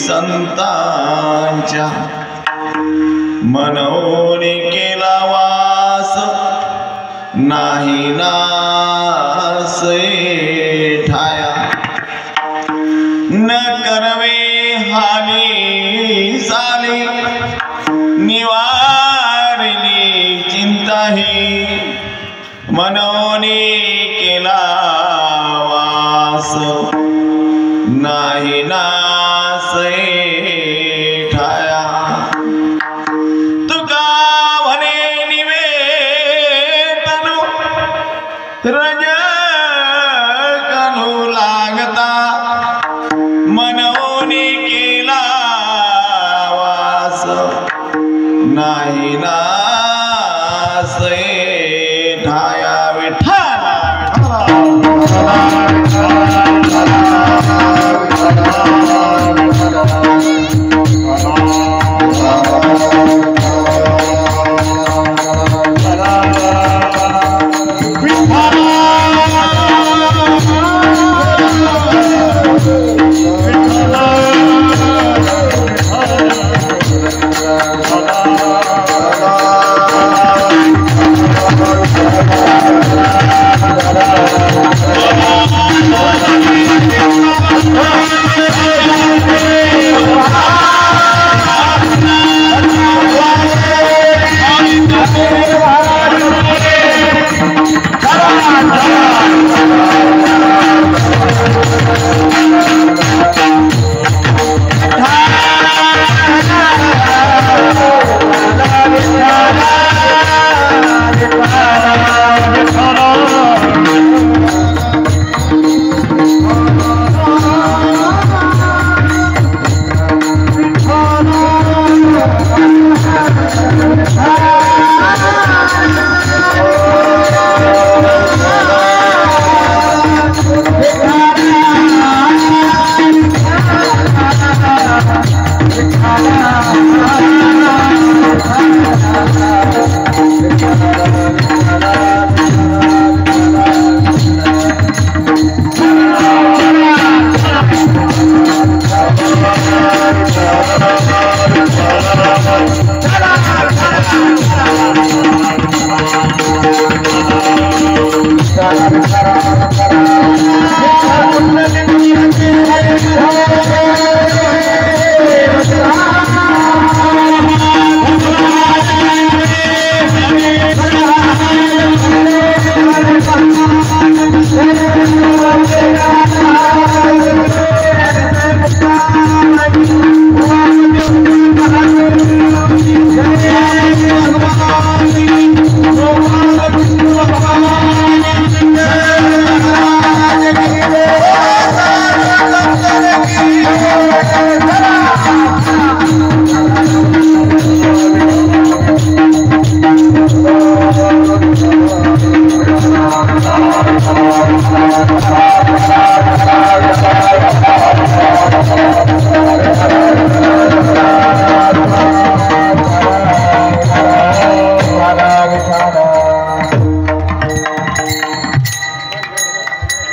संतांच्या मनोनी केला वास नाही नासे ठाया न करवे हानी साली निवारली चिंता ही मनोनी केला वास नाही नासे ठाया तुका म्हणे निवेदनु रज कनु लागता मनोनी केला वास नाही नासे ठाया विठ्ठला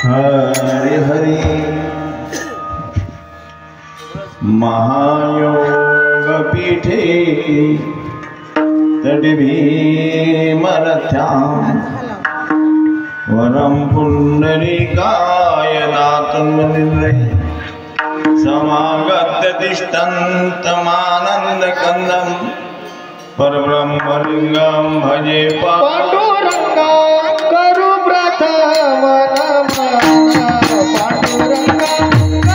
हरे हरे महायोग पीठे तडभीमरथ्यां वरं पुंडरीकाय दातुमनिर्रे समागत्य तिष्ठन्तमानन्दकन्दं परब्रह्मलिङ्गं भजे पांडुरंगा करू प्रथम पांडुरंगा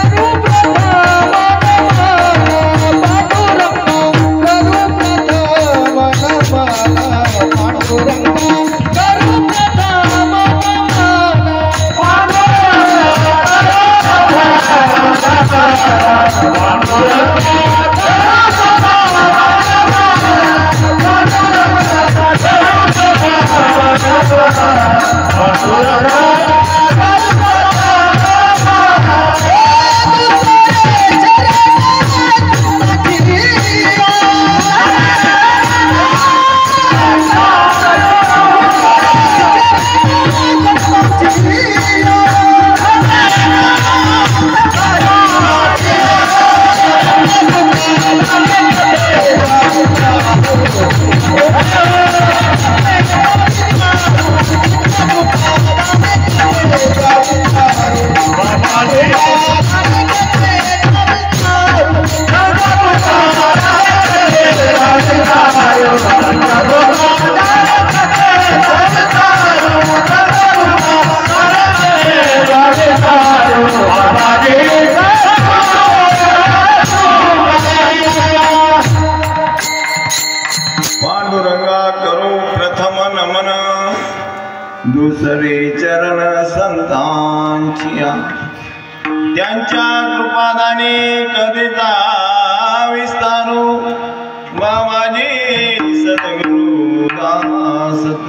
करू प्रथम पांडुरंगा करू प्रथम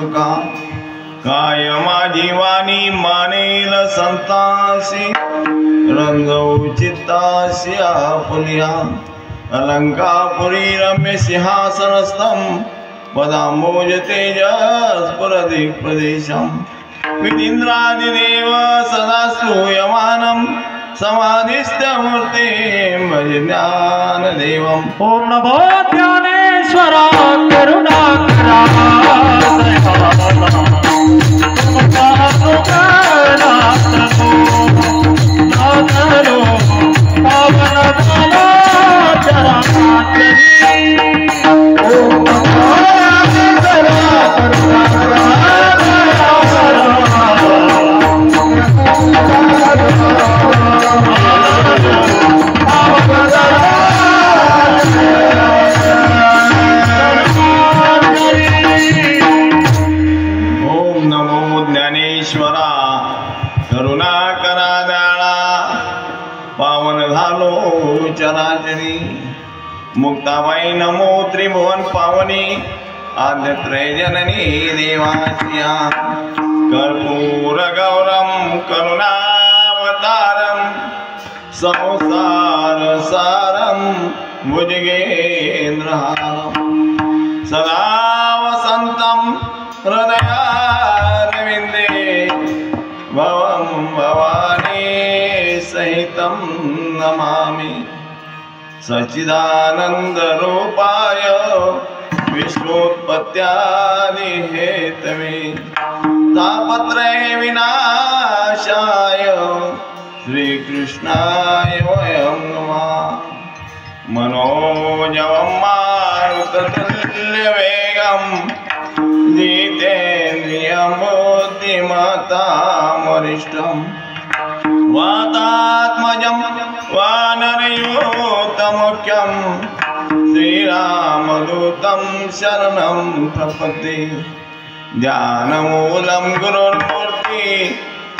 सुखा काय माझी वाणी मानेल संतासी रंगवू चित्तासी आपुलिया अलंकापुरी रम्य सिंहासनस्थं पदांबोज तेजस्फुरदिक् प्रदेशं विधीन्द्रादिदेव सदा स्तूयमानं समाधिस्थमूर्तिं भज ज्ञानदेवम्। ओम नमो ज्ञानेश्वरा करुणाकरा करुणाकरा दयाळा पावन झालो चराचरी मुक्ताबाई नमो त्रिभुवन पावनी आद्यत्रय जननी देवाचिया कर्पूर गौरम करुणावतारम संसार सारम भुजगेंद्रहारम सदा वसंतम हृदयारविंदे भवं भवानी सहितं नमामि सच्चिदानंद रूपाय विश्वोत्पत्त्यादि हेतवे तापत्रय विनाशाय श्रीकृष्णाय वयं नमः मनोजवं मारुततुल्यवेगं जितेन्द्रियं बुद्धिमतां वरिष्ठं वातात्मजं वानरयूतमुख्यं श्रीरामदूतं शरणं प्रपद्ये ध्यानमूलं गुरुर्मूर्ति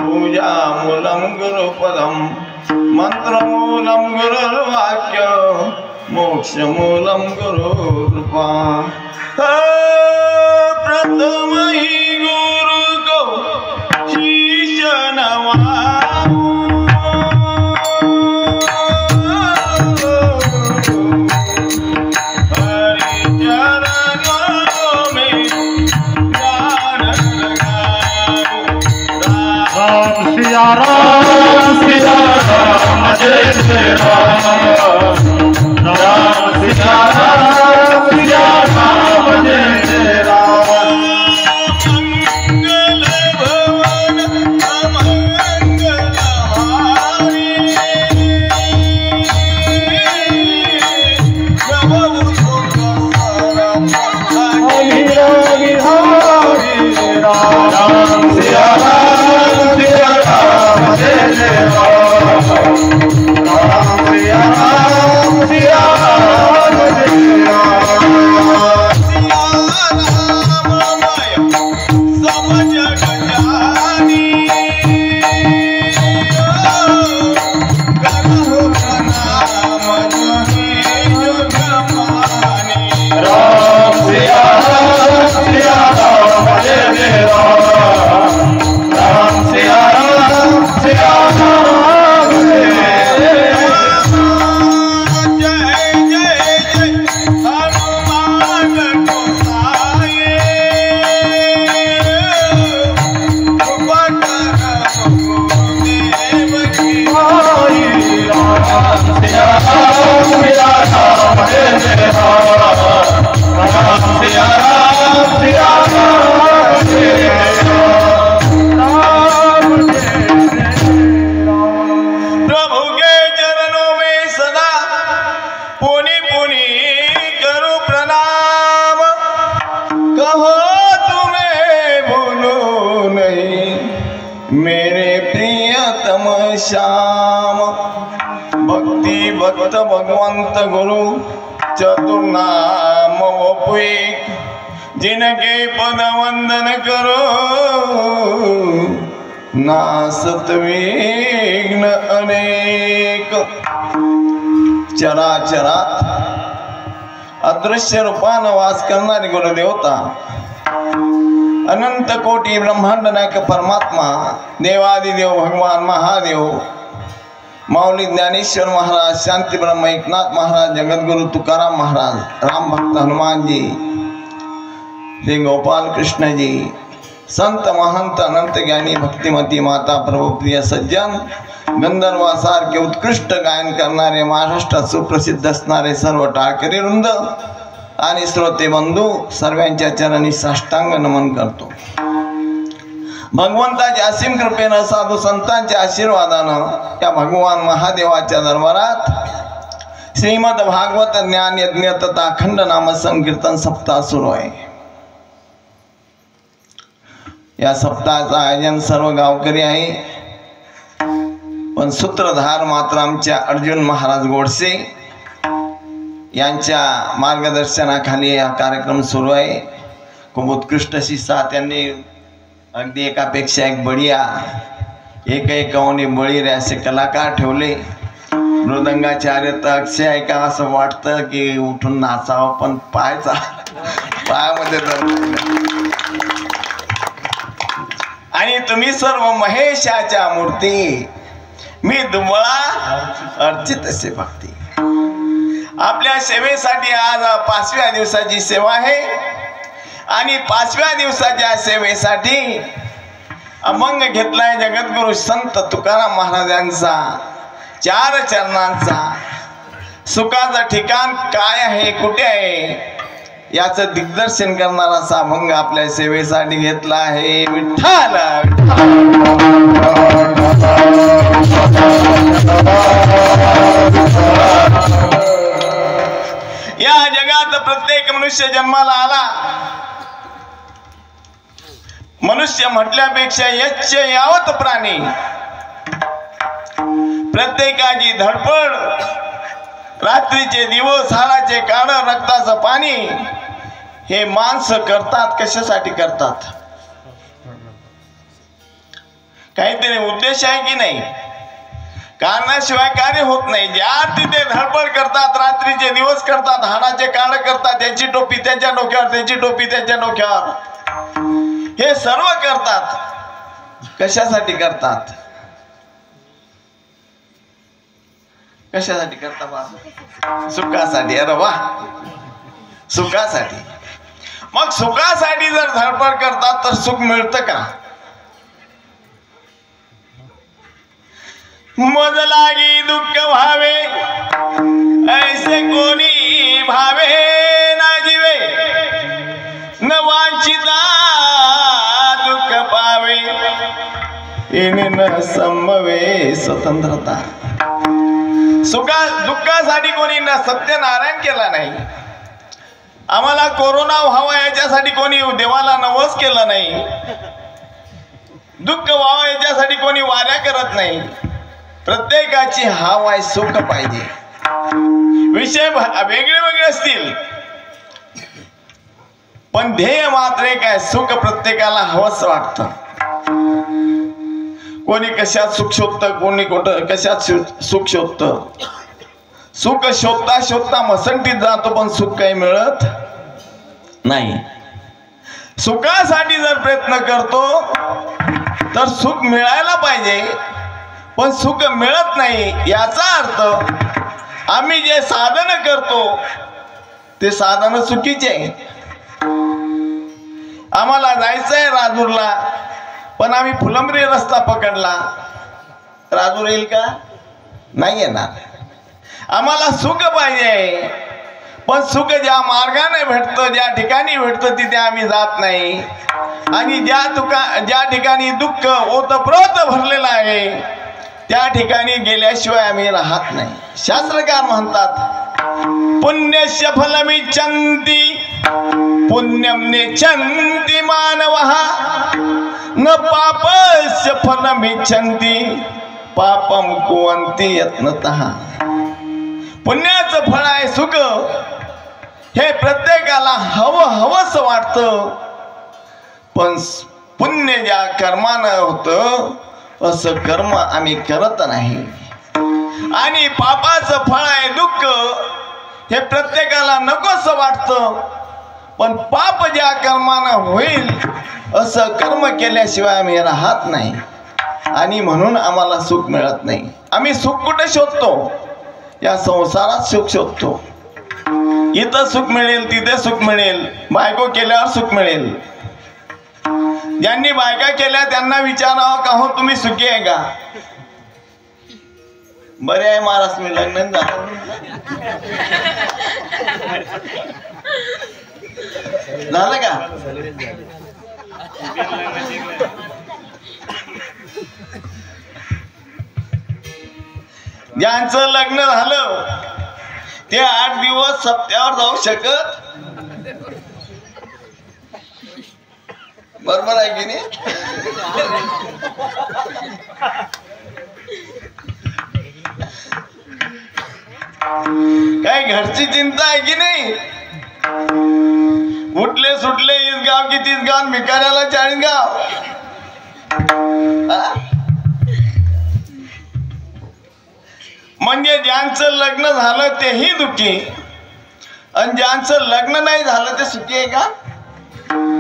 पूजामूलं गुरुपदं मंत्रमूलं गुरुर्वाक्य मोक्षमूलं गुरुकृपा प्रथम ही गुरु को शीश नवाऊं हरि चरणों में ध्यान लगाऊं राम सिया राम जय जय राम राम सिया राम जय जय राम मंगल भवन अमंगलहारी प्रभु सुख सरम हरि हरि राम सिया राम जय जय राम राम सिया राम जय प्रभु के चरणों में सदा पुनि पुनि करूं प्रणाम कहो तुम्हें भूलो नहीं मेरे प्रियतम श्याम भक्ति भक्त भगवंत गुरु चतुर्नाम वपुई जिनके पद वंदन करो नासत विघ्न अनेक चराचरात अदृश्य रूपानं वास करणारी गुरुदेवता अनंत कोटी ब्रह्मांड नायक परमात्मा देवादिदेव भगवान महादेव माऊली ज्ञानेश्वर महाराज, शांती ब्रह्म एकनाथ महाराज, जगद्गुरु तुकाराम महाराज, राम भक्त हनुमानजी, श्री गोपाल कृष्णजी, संत महंत अनंत ज्ञानी भक्तिमती माता प्रभू प्रिय सज्जन, गंधर्वासारखे उत्कृष्ट गायन करणारे, महाराष्ट्रात सुप्रसिद्ध असणारे सर्व टाळकरी वृंद आणि श्रोते बंधू सर्वांच्या चरणी साष्टांग नमन करतो. भगवंताच्या असीम कृपेनं, साधू संतांच्या आशीर्वादानं त्या भगवान महादेवाच्या दरबारात श्रीमद भागवत ज्ञान यज्ञ तथा अखंड नाम संकीर्तन सप्ताह सुरू आहे. या सप्ताहाचं आयोजन सर्व गावकरी आहे, पण सूत्रधार मात्र आमच्या अर्जुन महाराज गोडसे यांच्या मार्गदर्शनाखाली हा कार्यक्रम सुरू आहे. खूप उत्कृष्ट अशी साथ त्यांनी अगदी एकापेक्षा एक बढिया, एकाने बळी रे असे कलाकार ठेवले. मृदंगाचार्य तर अक्षय ऐका असं वाटतं की उठून नाचावं, पण पायामध्ये आणि तुम्ही सर्व महेशाच्या मूर्ती, मी दुबळा अर्चित असे भक्ती. आपल्या सेवेसाठी आज 5व्या दिवसाची सेवा आहे आणि 5व्या दिवसाच्या सेवेसाठी अभंग घेतलाय जगद्गुरु संत तुकाराम महाराजांचा 4 चरणांचा. सुखाचं ठिकाण काय आहे, कुठे आहे याचं दिग्दर्शन करणारा असा अभंग आपल्या सेवेसाठी घेतला आहे. विठ्ठल या जगात प्रत्येक मनुष्य जन्माला आला, मनुष्य म्हटल्यापेक्षा यच्च यावत प्राणी, प्रत्येकाची धडपड, रात्रीचे दिवस, हाडाचे काळ, रक्ताचं पाणी हे माणसं करतात. कशासाठी करतात? काहीतरी उद्देश आहे की नाही? कारणाशिवाय कार्य होत नाही. ज्या तिथे धडपड करतात, रात्रीचे दिवस करतात, हाडाचे काळ करतात, त्याची टोपी त्याच्या डोक्यावर, त्याची टोपी त्याच्या डोक्यावर, हे सर्व करतात. कशासाठी करतात? कशासाठी करतात? सुखासाठी. अरे वा, सुखासाठी. मग सुखासाठी जर धडपड करतात तर सुख मिळतं का? मज लागी दुःख भावे ऐसे कोणी भावे ना जीवे, न वांछिता दुःख पावे येणे न संभवे स्वतंत्रता. दुःखासाठी कोणी न सत्यनारायण केला नाही. आम्हाला कोरोना व्हावा याच्यासाठी कोणी देवाला नवस केलं नाही. दुःख व्हावं याच्यासाठी कोणी वाऱ्या करत नाही. प्रत्येकाची हाव आहे सुख पाहिजे. विषय वेगळे वेगळे असतील पण ध्येय मात्र एक आहे, सुख प्रत्येकाला हवंच वाटतं. कोणी कशात सुख शोधतं, कोणी कशात सुख शोधतं. सुख शोधता शोधता मसंतीत जातो पण सुख काही मिळत नाही. सुखासाठी जर प्रयत्न करतो तर सुख मिळायला पाहिजे, पण सुख मिळत नाही. याचा अर्थ आम्ही जे साधन करतो ते साधन चुकीचे आहे. आम्हाला जायचंय राजूरला, पण आम्ही फुलंब्री रस्ता पकडला, राजूर येईल का? नाही येणार. आम्हाला सुख पाहिजे, पण सुख ज्या मार्गाने भेटतं, ज्या ठिकाणी भेटतं तिथे आम्ही जात नाही. आणि ज्या ठिकाणी दुःख ओतप्रोत भरलेलं आहे त्या ठिकाणी गेल्याशिवाय आम्ही राहत नाही. शास्त्रकार म्हणतात पुण्यस्य फलमिच्छन्ति पुण्यम नेच्छन्ति मानवः न पापस्य फलमिच्छन्ति पापम कुवन्ति यत्नतः. पुण्याचं फळ आहे सुख. हे प्रत्येकाला हवंसं वाटतं, पण पुण्य ज्या कर्मानं होतं असं कर्म आम्ही करत नाही. आणि पापाचं फळ आहे दुःख. हे प्रत्येकाला नकोसं वाटतं, पण पाप ज्या कर्मानं होईल असं कर्म केल्याशिवाय आम्ही राहत नाही आणि म्हणून आम्हाला सुख मिळत नाही. आम्ही सुख कुठे शोधतो? या संसारात सुख शोधतो. इथं सुख मिळेल, तिथे सुख मिळेल, बायको केल्यावर सुख मिळेल. ज्यांनी बायका केल्या त्यांना विचारावं का हो तुम्ही सुखी आहे का? बरे आहे महाराज मी लग्न झालं. झालं का? ज्यांचं लग्न झालं ते 8 दिवस सप्त्यावर जाऊ शकत? बरोबर आहे की नाही? काय घरची चिंता आहे की नाही? उठले सुटले इस गाव की तीस गाव, भिकाऱ्याला 40 गाव. म्हणजे ज्यांचं लग्न झालं तेही दुःखी आणि ज्यांचं लग्न नाही झालं ते सुखी आहे का?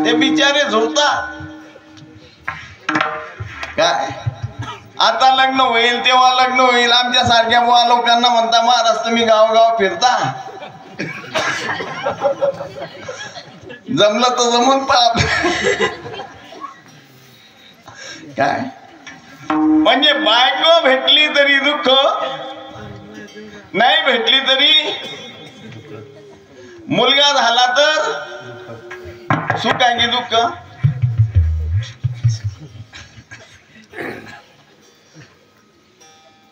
ते बिचारे झुरतात. काय आता लग्न होईल तेव्हा लग्न होईल. आमच्या सारख्या बुवा लोकांना म्हणता महाराज तुम्ही गावगाव फिरता. जमलं तर जमून पाप. काय म्हणजे बायको भेटली तरी दुःख, नाही भेटली तरी. मुलगा झाला तर सुख आहे की दुःख?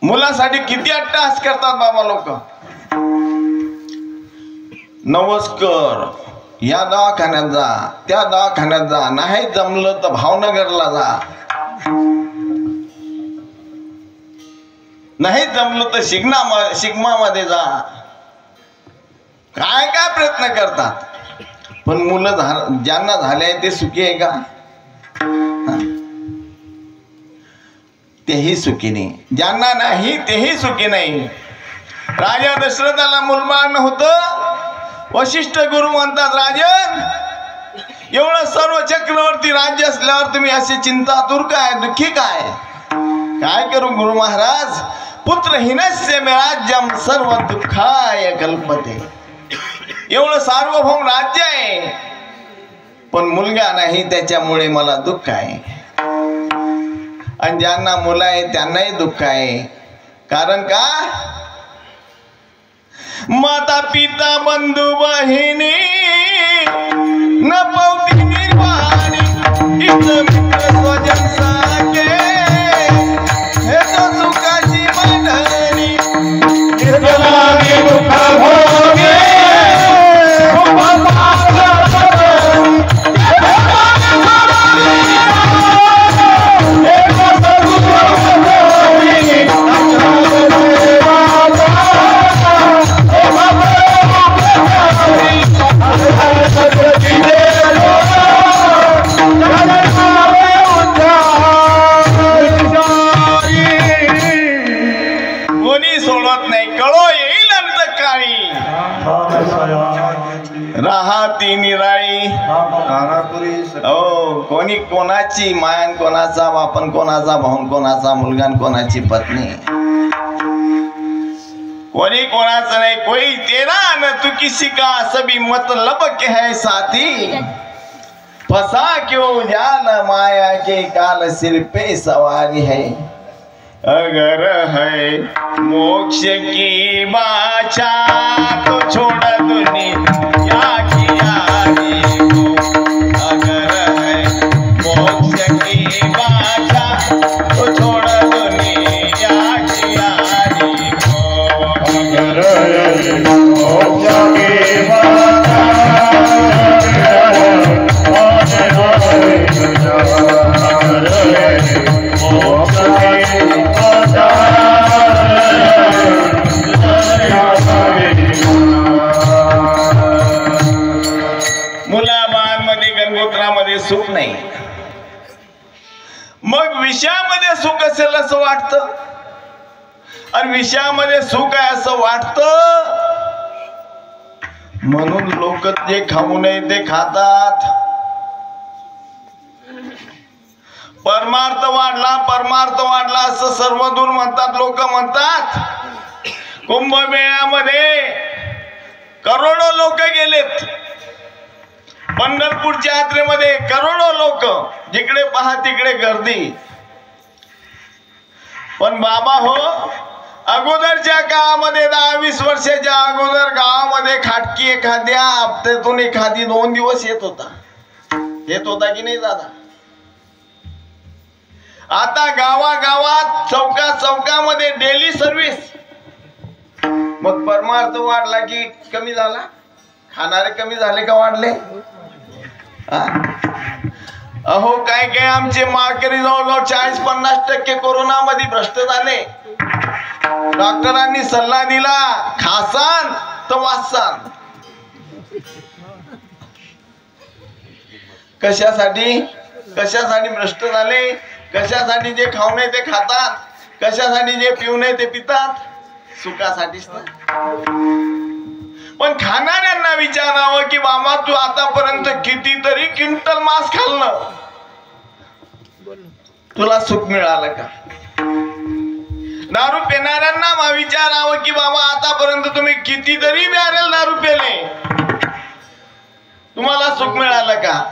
मुलासाठी किती अट्टहास करतात बाबा लोक. नमस्कार, या दवाखान्यात जा, त्या दवाखान्यात जा, नाही जमलं तर भावनगरला जा, नाही जमलं तर शिग्मामध्ये जा. काय काय प्रयत्न करतात. पण मुलं ज्यांना झाले ते सुखी आहे का? तेही सुखी नाही. ज्यांना नाही तेही सुखी नाही. राजा दशरथाला मुलबाळ नव्हतं. वशिष्ठ गुरु म्हणतात राजन एवढं सर्व चक्रवर्ती राज्य असल्यावर तुम्ही अशी चिंतातुर काय, दुःखी काय? काय करू गुरु महाराज? पुत्रहीनस्य मे राज्यम सर्व दुःखाय कल्पते. एवढं सार्वभौम राज्य आहे पण मुलगा नाही त्याच्यामुळे मला दुःख आहे. आणि ज्यांना मुलं आहे त्यांनाही दुःख आहे. कारण का? माता पिता बंधू बहिणी न पावती निर्वाणी, मित्र स्वजन साके हे तो सुखाची मंडळी. राहती निराळी. हो, कोणी कोणाची मायन, कोणाचा बापन, कोणाचा भाऊन, कोणाचा मुलगा, कोणाची पत्नी, कोणी कोणाचं नाही. कोई तेरा न तू किसी का सभी मतलब के है साथी. फसा क्यों जान माया के काल सिर पे सवारी है. अगर है मोक्ष की बाचा तो छोड़ दुनिया की यारी को. अगर है मोक्ष की बाचा तो छोड़ दुनिया की यारी को. अगर है मोक्ष की बाचा सुख नाही. मग विषयामध्ये सुख असेल असं वाटतं आणि विषयामध्ये सुख आहे असं वाटतं म्हणून लोक जे खाऊ नये ते खातात. परमार्थ वाढला असं सर्वदूर म्हणतात, लोक म्हणतात. कुंभमेळ्यामध्ये करोडो लोक गेलेत. पंढरपूरच्या यात्रेमध्ये करोडो लोक, जिकडे पहा तिकडे गर्दी. पण बाबा हो, अगोदरच्या काळामध्ये 10-20 वर्षाच्या अगोदर गावामध्ये खाटकी एखाद्या हप्त्यातून एखादी 2 दिवस येत होता की नाही दादा? आता गावागावात चौकामध्ये डेली सर्व्हिस. मग परमार्थ वाढला की कमी झाला? खाणारे कमी झाले का वाढले? अहो काय आमचे माळकरी जवळजवळ 40-50% कोरोनामध्ये भ्रष्ट झाले. डॉक्टरांनी सल्ला दिला, खासान तर वासान. कशासाठी भ्रष्ट झाले? कशासाठी जे खाऊ नये ते खातात, कशासाठी जे पिऊ नये ते पितात? सुखासाठीच ना. पण खाणाऱ्यांना विचारावं की बाबा तू आतापर्यंत कितीतरी क्विंटल मांस खाल्लं, तुला सुख मिळालं का? दारू पिणाऱ्यांना विचारावं की बाबा आतापर्यंत तुम्ही कितीतरी बॅरेल दारू पिले, तुम्हाला सुख मिळालं का?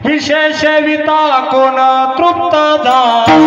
विशेष विता कोण तृप्त झाला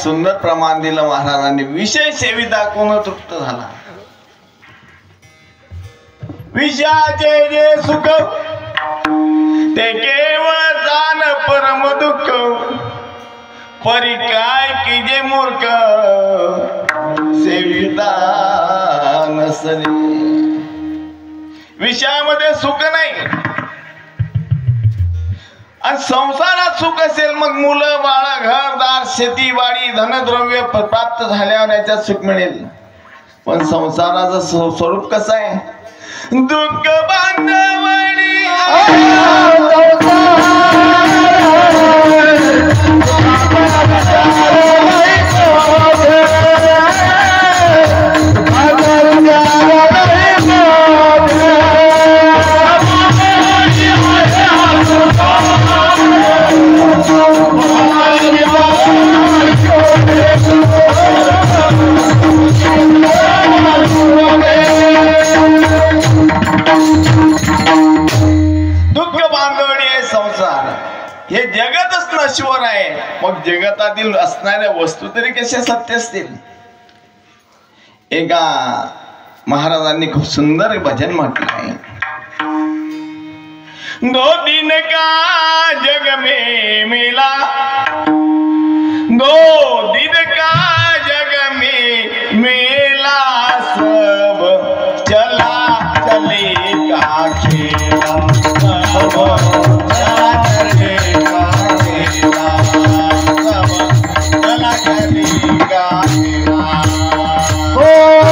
सुंदर प्रमाण दिलं महाराजांनी. विषय सेवी दाखवून तृप्त झाला. विषयाचे जे सुख ते केवळ जाण परम दुःख, परी काय की जे मूर्ख सेविता नसले. विषयामध्ये सुख नाही आणि संसारात सुख असेल मग मुलं बाळ घरदार शेतीवाडी धनद्रव्य प्राप्त झाल्यावर याच्यात सुख मिळेल. पण संसाराचं स्वरूप कसं आहे? दुःख बांधवणी हे जगतच नश्वर आहे. मग जगतातील असणाऱ्या वस्तू तरी कशा सत्य असतील? एका महाराजांनी खूप सुंदर भजन म्हटलं आहे. 2 दिन का जग में मिला, 2 दिन का जग में मेला, सब चला चले का खेला, सब Oh,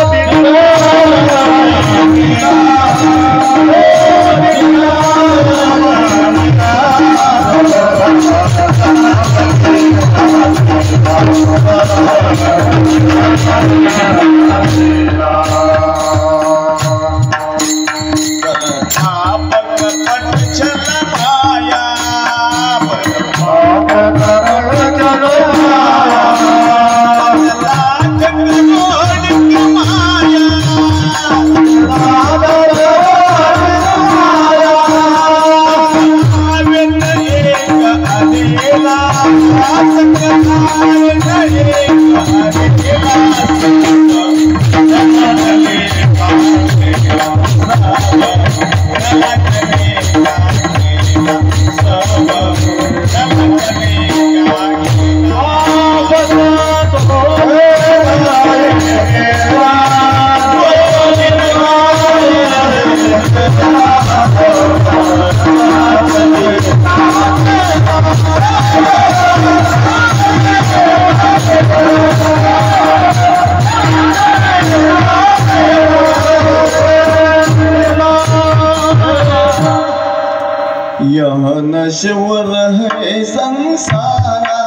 नश्वर है संसारा,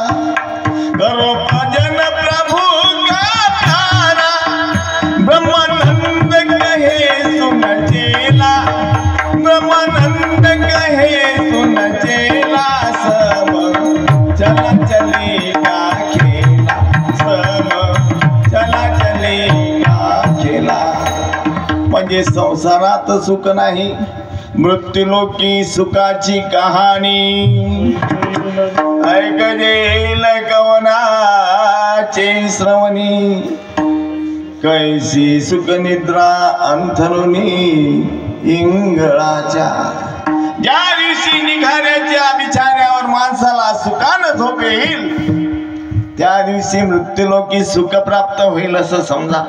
करो भजन प्रभु का प्यारा। ब्रह्मानंद कहे सुन चेला, ब्रह्मानंद कहे सुन चेला। सब चला चलेगा खेला, सब चला चलेगा खेला। म्हणजे संसारात सुख नाही, मृत्यूलोकी सुखाची कहाणी। ऐक जेल कवनाचे श्रवणी, कैसी सुख निद्रा अंथरुणी इंगळाच्या। ज्या दिवशी निघाऱ्याच्या बिछाण्यावर माणसाला सुखानं झोप येईल, त्या दिवशी मृत्यूलोकी सुख प्राप्त होईल असं समजा।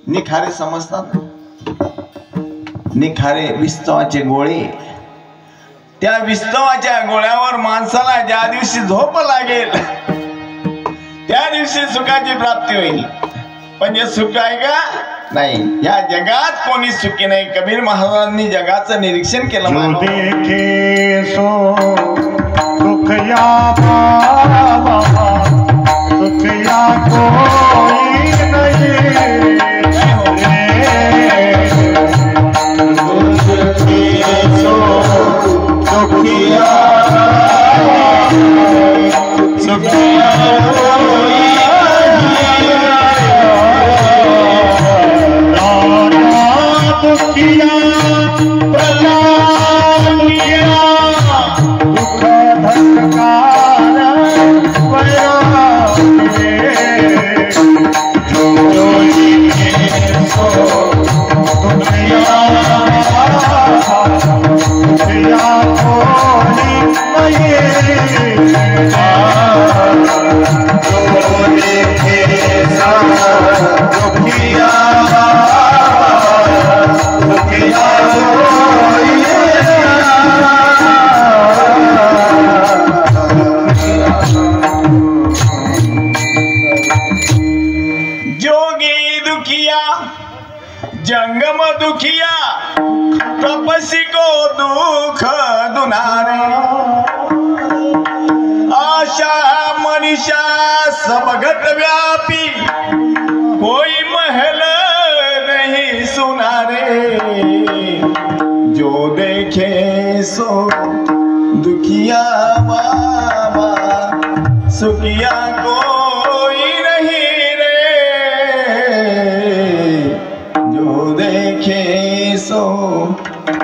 निखारे समजतात, निखारे विस्तवाचे गोळे। त्या विस्तवाच्या गोळ्यावर माणसाला ज्या दिवशी झोप लागेल, त्या दिवशी सुखाची प्राप्ती होईल। म्हणजे सुख आहे का? नाही। या जगात कोणी सुखी नाही। कबीर महाराजांनी जगाचं निरीक्षण केलं। जो देखे सो सुख या पावा, सुख या कोई नहीं। जंगम दुखिया तपसी को दुख दुनारे। आशा मनीषा सबगत व्यापी, कोई महल नहीं सुनारे। जो देखे सो दुखिया बाबा, सुखिया कोई नहीं रे। जो देखे सो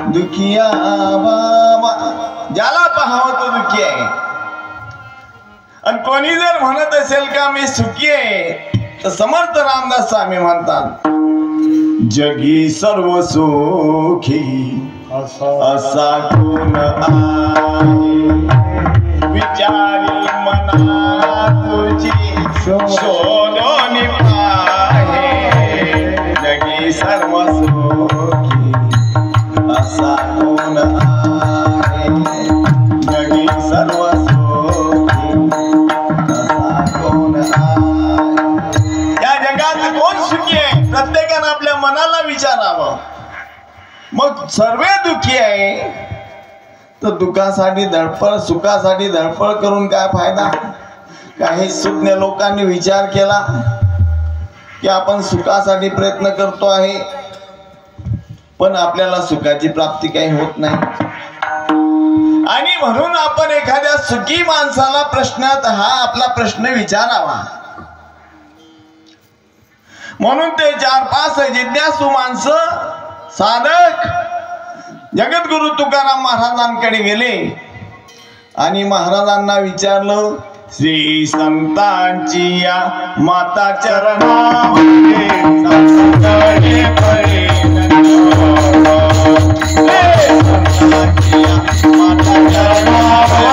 दुखिया बाबा, ज्याला पाहावं तो दुखी आहे। आणि कोणी जर म्हणत असेल का मी सुखी आहे, तर समर्थ रामदास स्वामी म्हणतात, जगी सर्व सुखी असा कोण आहे। विचारी मना तुझी शोधून पाहे, जगी सर्व सुखी असा कोण आहे। जगी सर्व सुखी असा कोण आहे। या जगात कोण सुखी आहे? प्रत्येकानं आपल्या मनाला विचारावं। मग सर्व दुःखी आहे, तर दुःखासाठी धडपड, सुखासाठी धडपड करून काय फायदा? काही सुज्ञ लोकांनी विचार केला की आपण सुखासाठी प्रयत्न करतो आहे, पण आपल्याला सुखाची प्राप्ती काही होत नाही। आणि म्हणून आपण एखाद्या सुखी माणसाला प्रश्नात हा आपला प्रश्न विचारावा। म्हणून ते 4-5 जिज्ञासू माणसं, साधक जगद्गुरु तुकाराम महाराजांकडे गेले आणि महाराजांना विचारलं, श्री संतांची या माता चरणामध्ये संतळे पडे संतांची या माता चरणामध्ये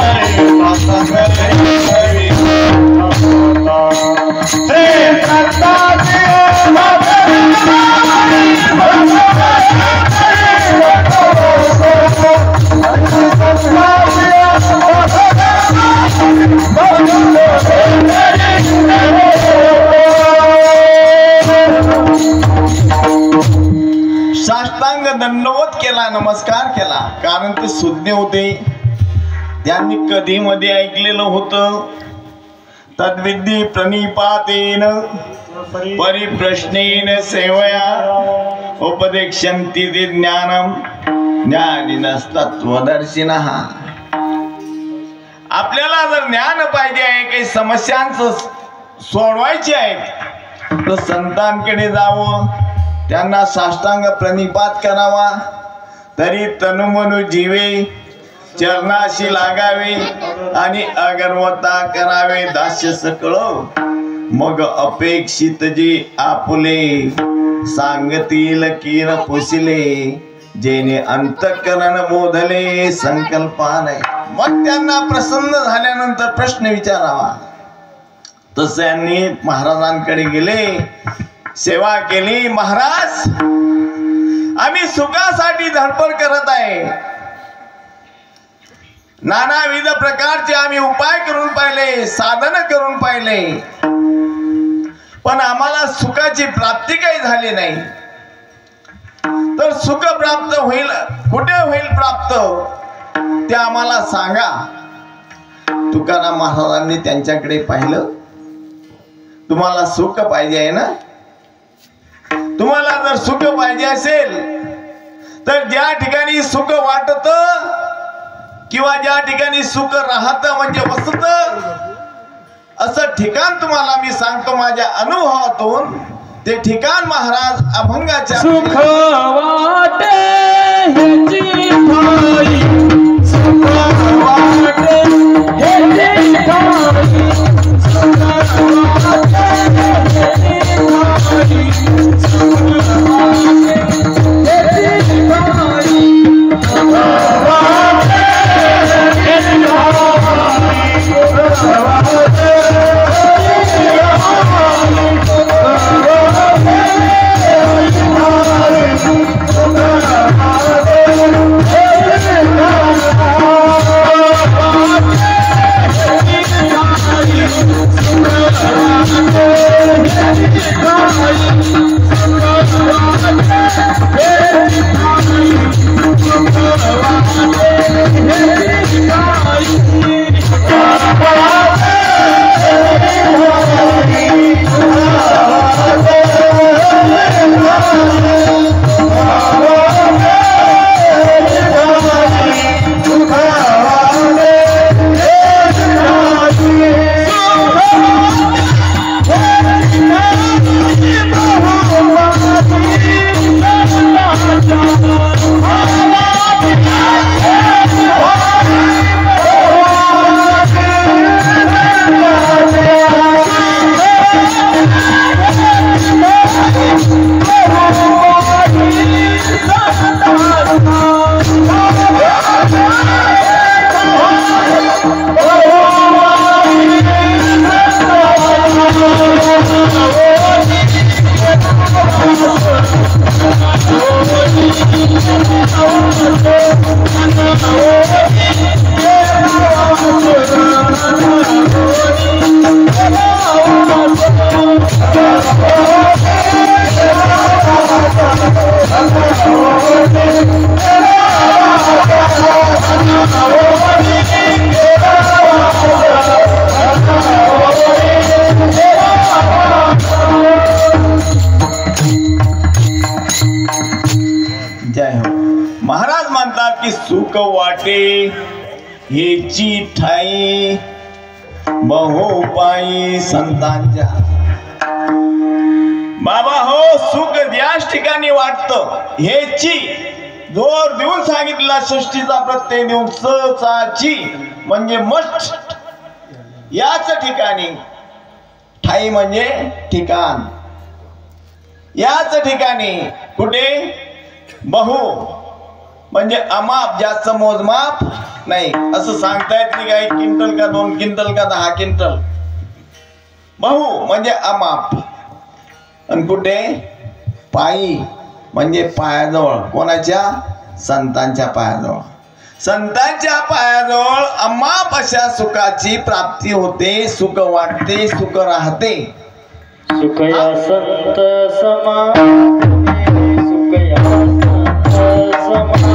साष्टांग दंडवत केला, नमस्कार केला, कारण ते सुज्ञ होते। त्यांनी कधी मध्ये ऐकलेलं होतं. तद्विद्धी प्रणिपातेन परिप्रश्नेन सेवया उपदेक्षन्ति ते ज्ञानम ज्ञानिनस्तत्वदर्शिनः. आपल्याला जर ज्ञान पाहिजे आहे, काही समस्यांचं सोडवायचे आहेत, तर संतांकडे जावं, त्यांना साष्टांग प्रणिपात करावा. तरी तनुमनु जीवे चरणाशी लागावे आणि अगरवता करावे दास्य सकळ. मग अपेक्षित जे आपुले सांगतील कीर पुसिले. जेने अंतःकरण बोधले संकल्पाने. मग त्यांना प्रसन्न झाल्यानंतर प्रश्न विचारावा. तसे यांनी महाराजांकडे गेले, सेवा केली. महाराज, आम्ही सुखासाठी धडपड करत आहे. नानाविध प्रकारचे आम्ही उपाय करून पाहिले, साधन करून पाहिले, पण आम्हाला सुखाची प्राप्ती काही झाली नाही. तर सुख प्राप्त होईल, कुठे होईल प्राप्त, ते आम्हाला सांगा. तुकाराम महाराजांनी त्यांच्याकडे पाहिलं. तुम्हाला सुख पाहिजे आहे ना? तुम्हाला जर सुख पाहिजे असेल तर ज्या ठिकाणी सुख वाटत किंवा ज्या ठिकाणी सुख राहत म्हणजे बसत, असं ठिकाण तुम्हाला मी सांगतो माझ्या अनुभवातून. ते ठिकाण महाराज अभंगाच्या सुख वाटे ह्याची ठाई, सुख वाटे ह्याची ठाई, सुख वाटे ह्याची ठाई, सुख वाटे ह्याची ठाई, सुख वाटे ह्याची ठाई, सुख वाटे सुख वाटे हेची ठाई बहुपाई संतांच्या. बाबा हो, सुख याच ठिकाणी वाटतं. हेची जोर देऊन सांगितला, षष्टीचा प्रत्यय देऊन सचाची म्हणजे मठ. याच ठिकाणी ठाई म्हणजे ठिकाण. याच ठिकाणी कुठे बहु म्हणजे अमाप, जास्त मोजमाप नाही. असं सांगता येत नाही का 1 क्विंटल का 2 क्विंटल का 10 क्विंटल. बहु म्हणजे अमाप. आणि कुठे पायी म्हणजे पायाजवळ. कोणाच्या? संतांच्या पायाजवळ. संतांच्या पायाजवळ अमाप अशा सुखाची प्राप्ती होते. सुख वाटते, सुख राहते. सुख या संत समा, सुख या संत समा.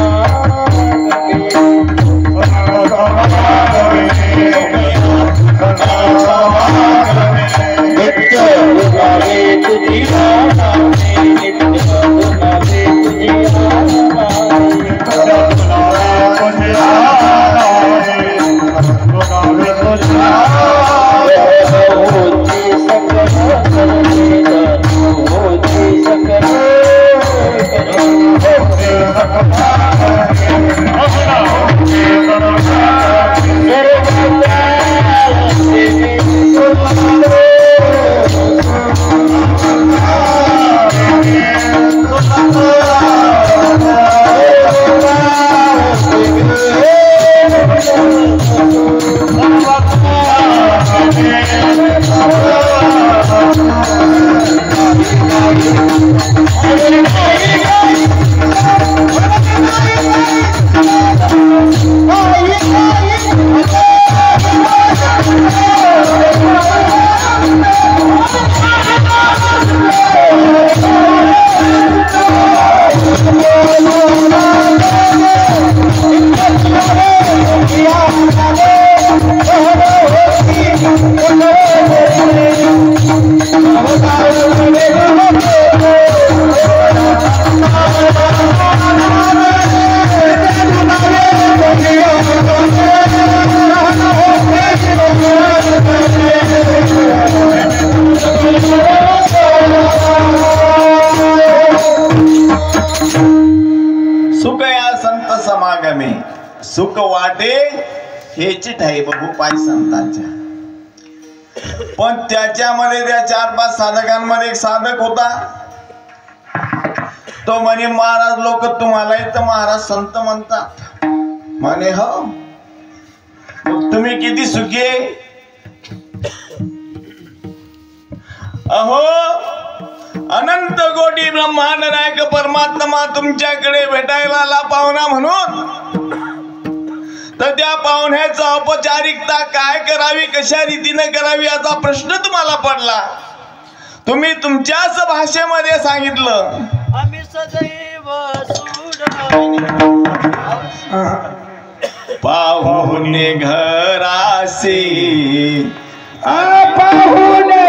में सुख वाटे हेची ठाई बघू पाय संतांच्या. पण त्याच्यामध्ये त्या 4-5 साधकांमध्ये एक साधक होता. तो म्हणे महाराज लोक तुम्हाला इथं महाराज संत म्हणतात. म्हणे हो, मग तुम्ही किती सुखी आहे. अहो अनंत कोटी ब्रह्मांड नायक परमात्मा तुमच्याकडे भेटायला आला पाहुणा म्हणून, तर त्या पाहुण्याचा औपचारिकता काय करावी, कशा रीतीने करावी याचा प्रश्न तुम्हाला पडला. तुम्ही तुमच्याच भाषेमध्ये सांगितलं, आम्ही सदैव पाहुणे घरासी पाहुणे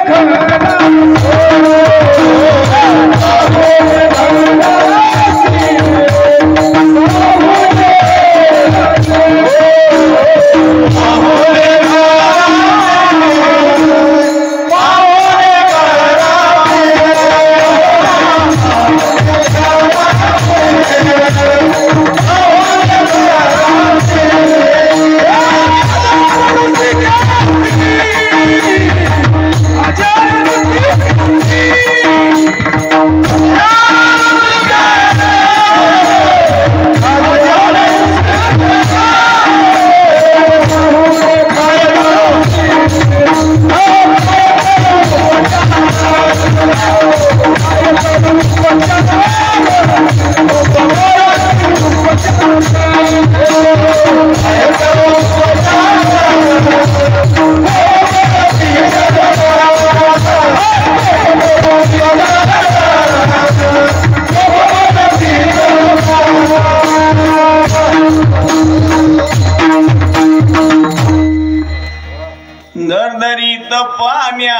दरदरीत पाण्या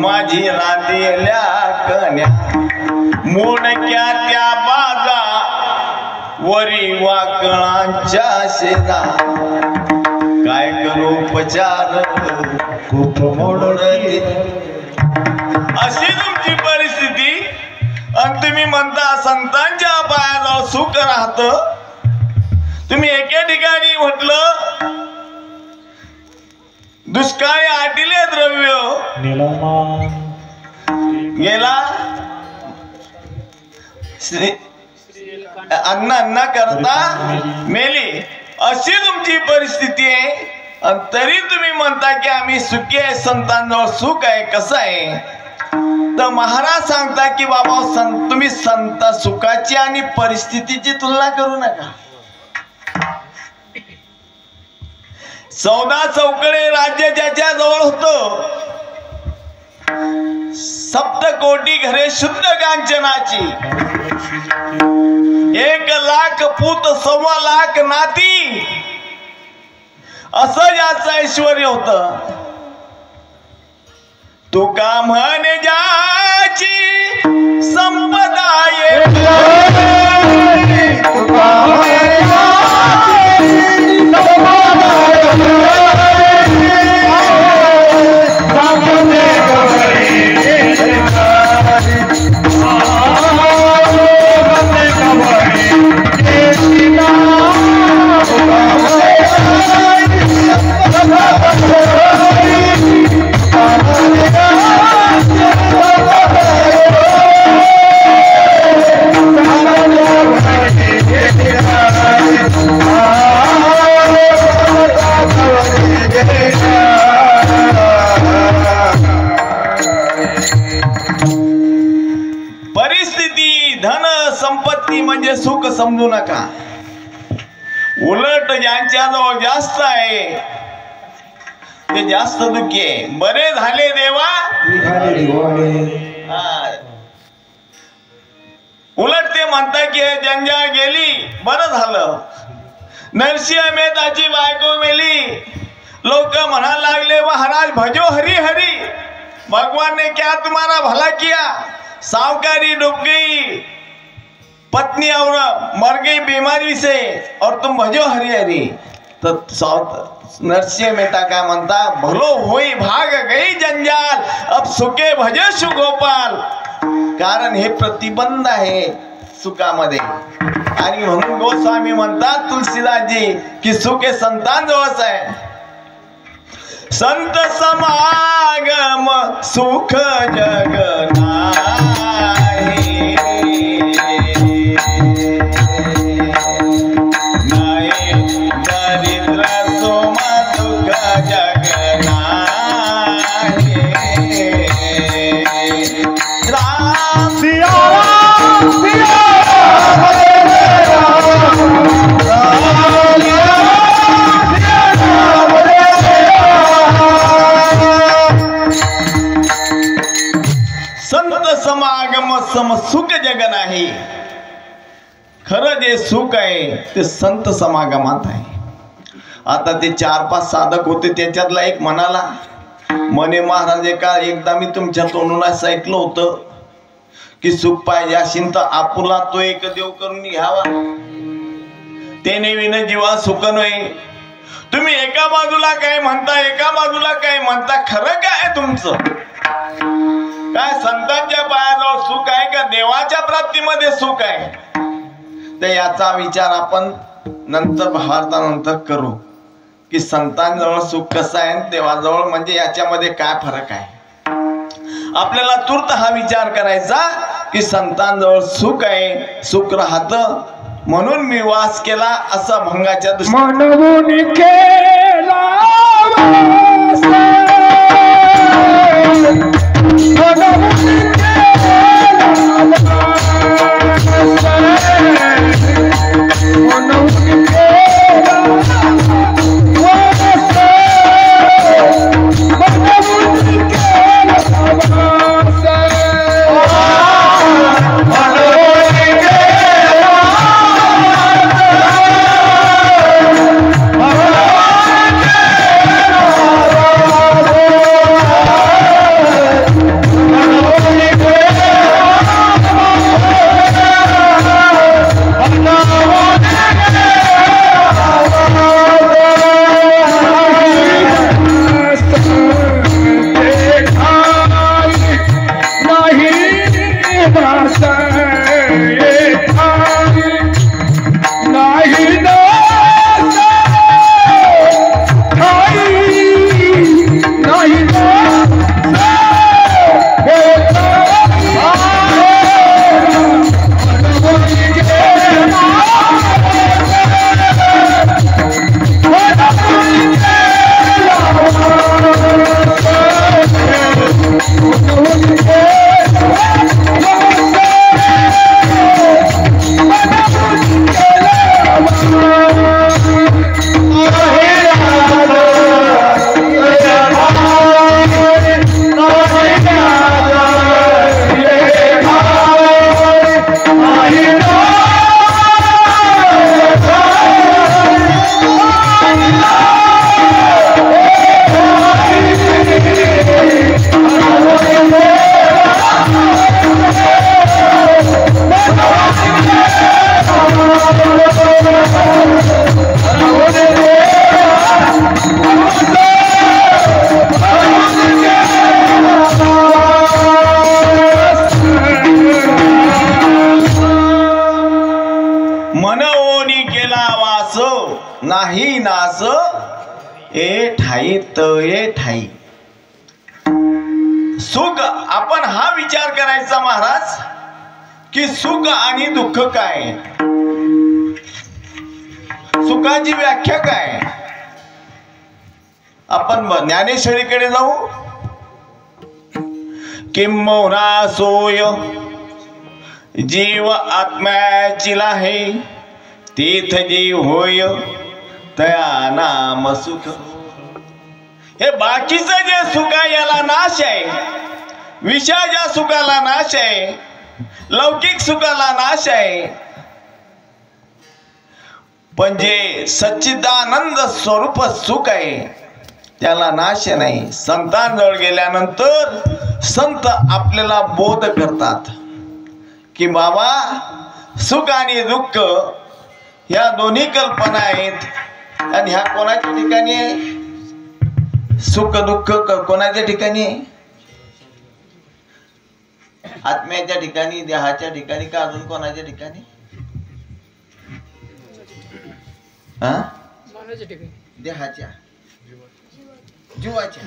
माझी रातेल्या कन्या, मोडक्या त्या बाजा वरी वाकळांच्या शेजा, काय करू उपचार खूप मोडते. अशी तुमची परिस्थिती आणि तुम्ही म्हणता संतांच्या पायाजवळ सुख राहत. तुम्ही एके ठिकाणी म्हटलं दुष्काळी आटिले द्रव्य गेला अन्न करता मेली. अशी तुमची परिस्थिती आहे आणि तरी तुम्ही म्हणता की आम्ही सुखी आहे, संतांजवळ सुख आहे. कसं आहे तर महाराज सांगता की बाबा तुम्ही संत सुखाची आणि परिस्थितीची तुलना करू नका. 14 चौकडे राज्य ज्याच्या जवळ होतं, 7 कोटी घरे शुद्ध कांचनाची, 1 लाख पूत 1.25 लाख नाती, असं ज्याचं ऐश्वर होतं. तुका म्हणे ज्याची संपदा म्हणजे सुख समजू नका. उलट ज्यांच्याजवळ जास्त आहे ते जास्त दुःखी आहे. बरे झाले देवा, उलट ते म्हणतात की जंजाळ गेली, बरं झालं. नरसिंह मेहताची बायको मेली, लोक म्हणायला लागले महाराज भजो हरी हरी, भगवान ने क्या तुम्हारा भला किया. सावकारी डूब गई, पत्नी और मर गई बीमारी से और तुम भजो हरी हरी. तर नरसिंह मेहता काय म्हणता, भलो होई भाग गई जंजाल, अब सुखे भजे सुगोपाल. कारण हे प्रतिबंध आहे. सुखामध्ये. आणि म्हणून गोस्वामी म्हणतात तुलसीदासजी की सुख हे संतांजवळच आहे. संत समागम सुख जग नाही, नाही दरिद्र सोम दुःख जग नाही. राम सिया राम, सिया संत समागम सम सुख जग नाही. खरं जे सुख आहे ते संत समागमात आहे. आता ते 4-5 साधक होते, त्याच्यातला एक म्हणाला, म्हणे महाराज एकदा मी तुमच्या तोंडून असं ऐकलं होतं की सुख पाहिजे असेल तर आपुला तो एक देव करून घ्यावा, त्याने विन जीवा सुख नाही. तुम्ही एका बाजूला काय म्हणता, एका बाजूला काय म्हणता, खरं काय तुमचं? काय संतांच्या पायाजवळ सुख आहे का देवाच्या प्राप्तीमध्ये सुख आहे? तर याचा विचार आपण नंतर भावार्थानंतर करू की संतांजवळ सुख कसं आहे, देवाजवळ म्हणजे याच्यामध्ये काय फरक आहे. आपल्याला तूर्त हा विचार करायचा की संतांजवळ सुख आहे, सुख राहतं म्हणून मी वास केला असा भंगाच्या मनवून केला वास, मनवून केला वास, मनवून केला वास, मनवून केला वास. मनवोनी केला वास नाही नास ए ठाई तये ठाई. सुख आपण हा विचार करायचा महाराज की सुख आणि दुःख काय, सुखाची व्याख्या काय. आपण ज्ञानेश्वरीकडे जाऊ. किंबहुना सोय जीव आत्म्याची लाहे, तीथ जीव होय तया नाम सुख. हे बाकीचं जे सुख आहे याला नाश आहे, विषयाच्या सुखाला नाश आहे, लौकिक सुखाला नाश आहे, पण जे सच्चिदानंद स्वरूप सुख आहे त्याला नाश नाही. संतांजवळ गेल्यानंतर संत आपल्याला बोध करतात की बाबा सुख आणि दुःख ह्या दोन्ही कल्पना आहेत आणि ह्या कोणाच्या ठिकाणी आहे? सुख दुःख कोणाच्या ठिकाणी आहे? आत्म्याच्या ठिकाणी, देहाच्या ठिकाणी का अजून कोणाच्या ठिकाणी? हा? देहाच्या, जीवाच्या.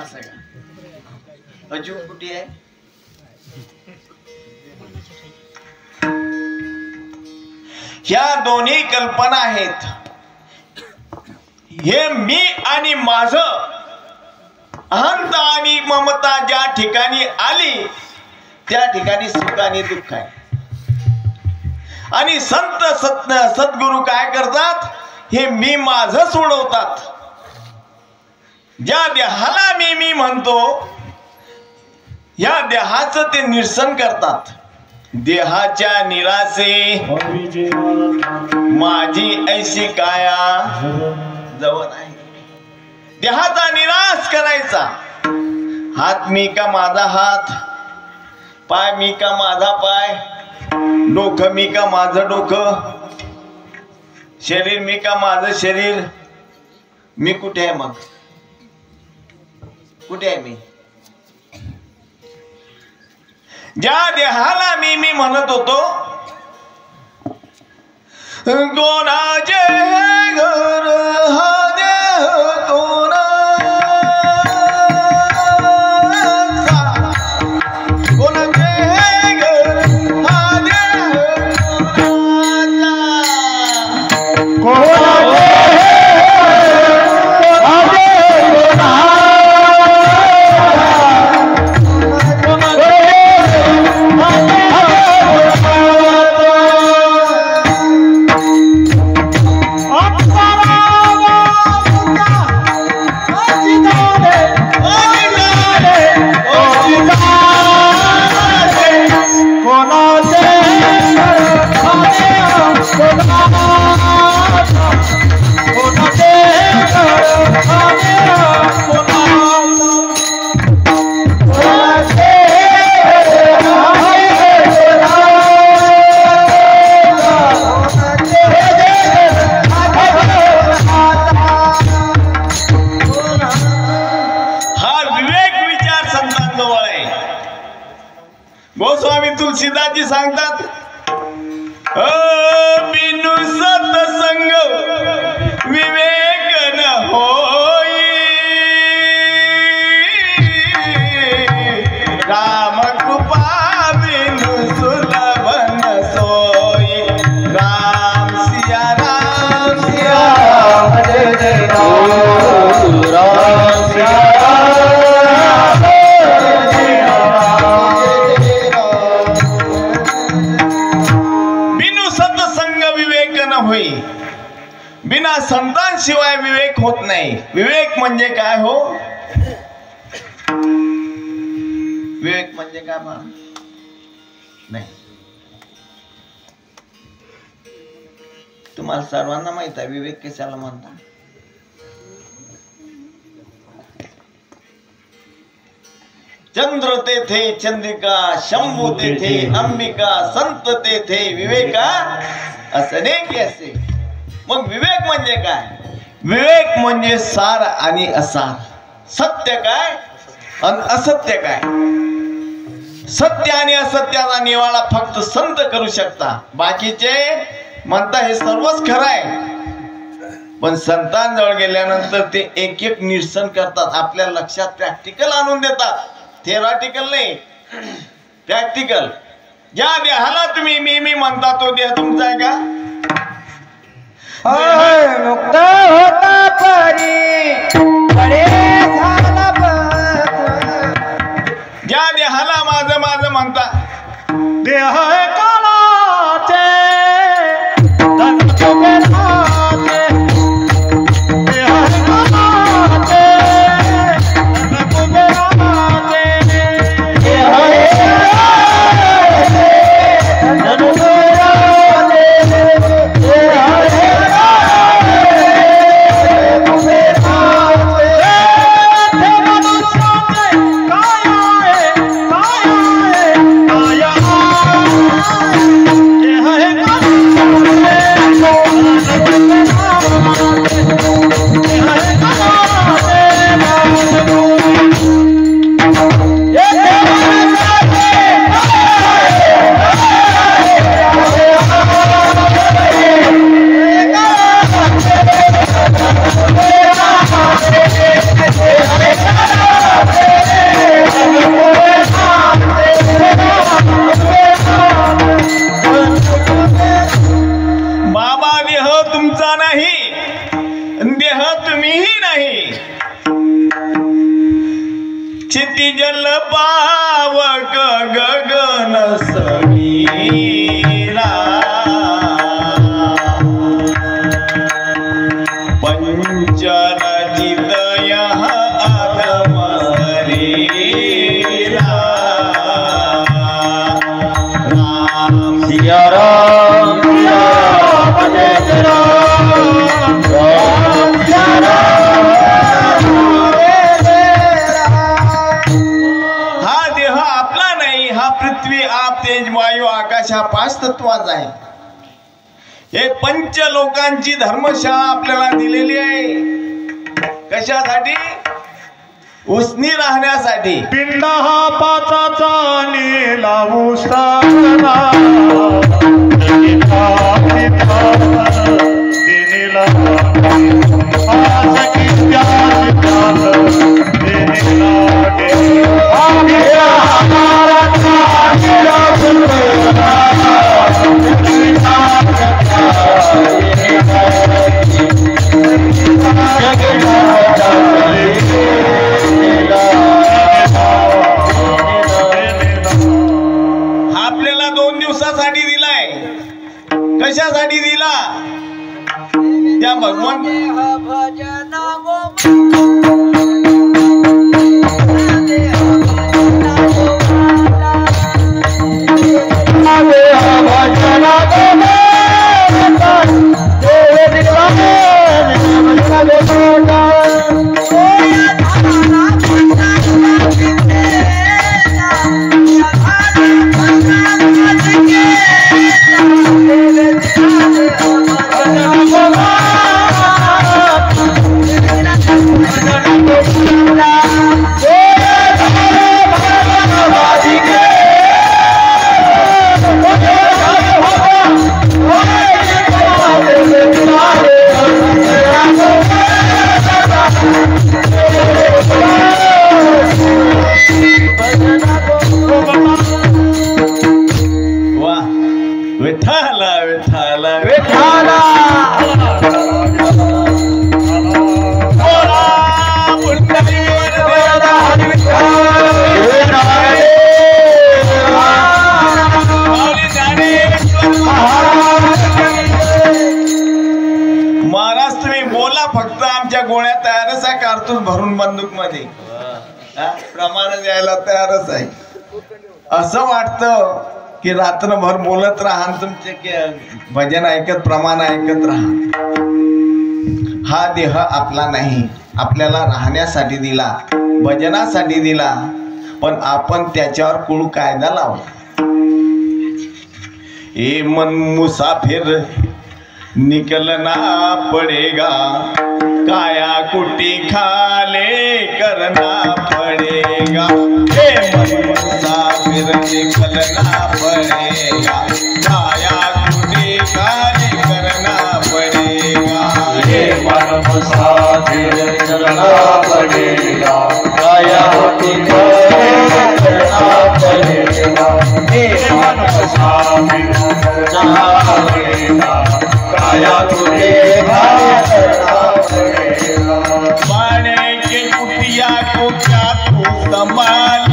असं का? जीव कुठे आहे? ह्या दोन्ही कल्पना आहेत. हे मी आणि माझं अहंता आणि ममता ज्या ठिकाणी आली त्या ठिकाणी सुख आणि दुःख आहे. आणि संत सद्गुरू काय करतात? हे मी माझं सोडवतात. ज्या देहाला मी म्हणतो या देहाचं ते निरसन करतात. देहाच्या निरासे माझी ऐशी काया जवळ आहे. देहाचा निराश करायचा. हात मी का माझा हात, पाय मी का माझा पाय, डोकं मी का माझं डोकं, शरीर मी का माझं शरीर. मी कुठे आहे? मग कुठे आहे मी? ज्या देहाला मी म्हणत होतो कोणाचे घर हा देह कोणाचा, कोणाचे घर हा देह कोणाचा. गोस्वामी तुलसीदासजी सांगतात बिनु सत्संग विवेक न होई, राम कृपा बिनु सुलभ न सोई. राम सिया राम सिया जय जय राम राम सिया होई. बिना संतांशिवाय विवेक होत नाही. विवेक म्हणजे काय हो? विवेक म्हणजे काय नाही? तुम्हाला सर्वांना माहित आहे विवेक कशाला म्हणतात? चंद्र तेथे चंद्रिका, शंभू तेथे अंबिका, संत तेथे विवेका असणे कैसे. मग विवेक म्हणजे काय? विवेक म्हणजे सार आणि असार, सत्य काय आणि असत्य काय. सत्य आणि असत्याचा निवाळा फक्त संत करू शकता. बाकीचे म्हणता हे सर्वच खरं आहे, पण संतांजवळ गेल्यानंतर ते एक एक निरसन करतात. आपल्या लक्षात प्रॅक्टिकल आणून देतात. थेरॉटिकल नाही, प्रॅक्टिकल. ज्या देहाला तुम्ही मी म्हणता तो देह तुमचा आहे का? मुक्त होता परी बळे झाला ज्या देहाला माझं माझं म्हणता देह काळाचे तन कुबेराचे, देह काळाचे तन कुबेराचे, गगन समीरा पंचरचित यह आदम शरीरा राम सिया राम जय जय राम सिया राम। हा देह आपला नाही, हा पृथ्वी आप तेज वायू आकाश हा पाच तत्वाचा आहे। हे पंच लोकांची धर्मशाळा आपल्याला दिलेली आहे। कशासाठी? उसनी राहण्यासाठी। पिंड हा पाचाचा लावू साधना आपल्याला 2 दिवसासाठी दिलाय। कशासाठी दिला? त्या भगवान विठाला विठाला विठाला महाराज तुम्ही बोला, फक्त आमच्या गोळ्या तयारच आहे, कारतूस भरून बंदूक मध्ये प्रमाण द्यायला तयारच आहे। असं वाटतं की रात्रभर बोलत राहा आणि तुमचे भजन ऐकत प्रमाण ऐकत राहा। हा देह आपला नाही, आपल्याला राहण्यासाठी दिला, भजनासाठी दिला, पण आपण त्याच्यावर कुळ कायदा लावला। ए मन मुसाफिर निकलना पडेगा, काया कुटी खाले करना पडेगा। ए मन मुसाफिर निकलना पडेगा, काया कुटी खाले करना पडेगा। ए मन मुसाफिर निकलना पडेगा, काया कुटी खाले करना पडेगा। ए मन मुसाफिर निकलना पडेगा, काया कुटी खाले करना पडेगा। माने के कुटिया को क्या तू संभाल,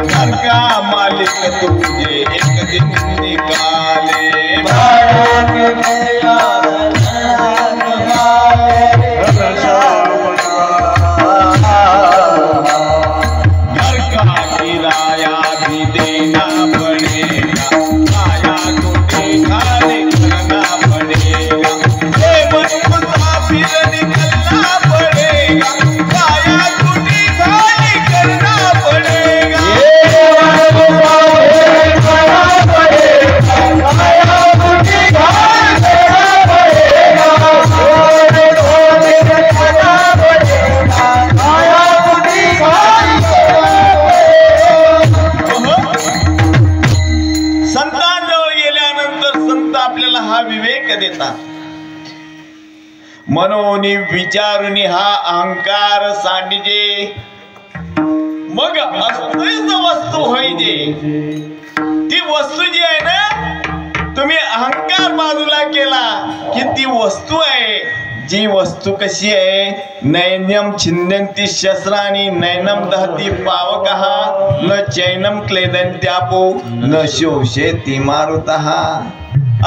घर का मालिक तुझे एक दिन निकाले। माने के कुटिया घर का किराया भी देना पड़ेगा, काया कुटी खाली करना पड़ेगा। ए मन मुसाफिर निकलना पड़ेगा, काया कुटी खाली करना पड़ेगा। संतांजवळ गेल्यानंतर संत आपल्याला हा विवेक देतात। मनोनी विचारुनी हा अहंकार सांडिजे, मग असतेच वस्तू होईजे। ती वस्तू जी आहे ना, तुम्ही अहंकार बाजूला केला की ती वस्तू आहे। जी वस्तू कशी आहे, नैन्यम छिन्नन्ति शस्त्राणि नैनम दहती पावकः न चैनम क्लेदन्त्यापो न शोषेति मारुतः.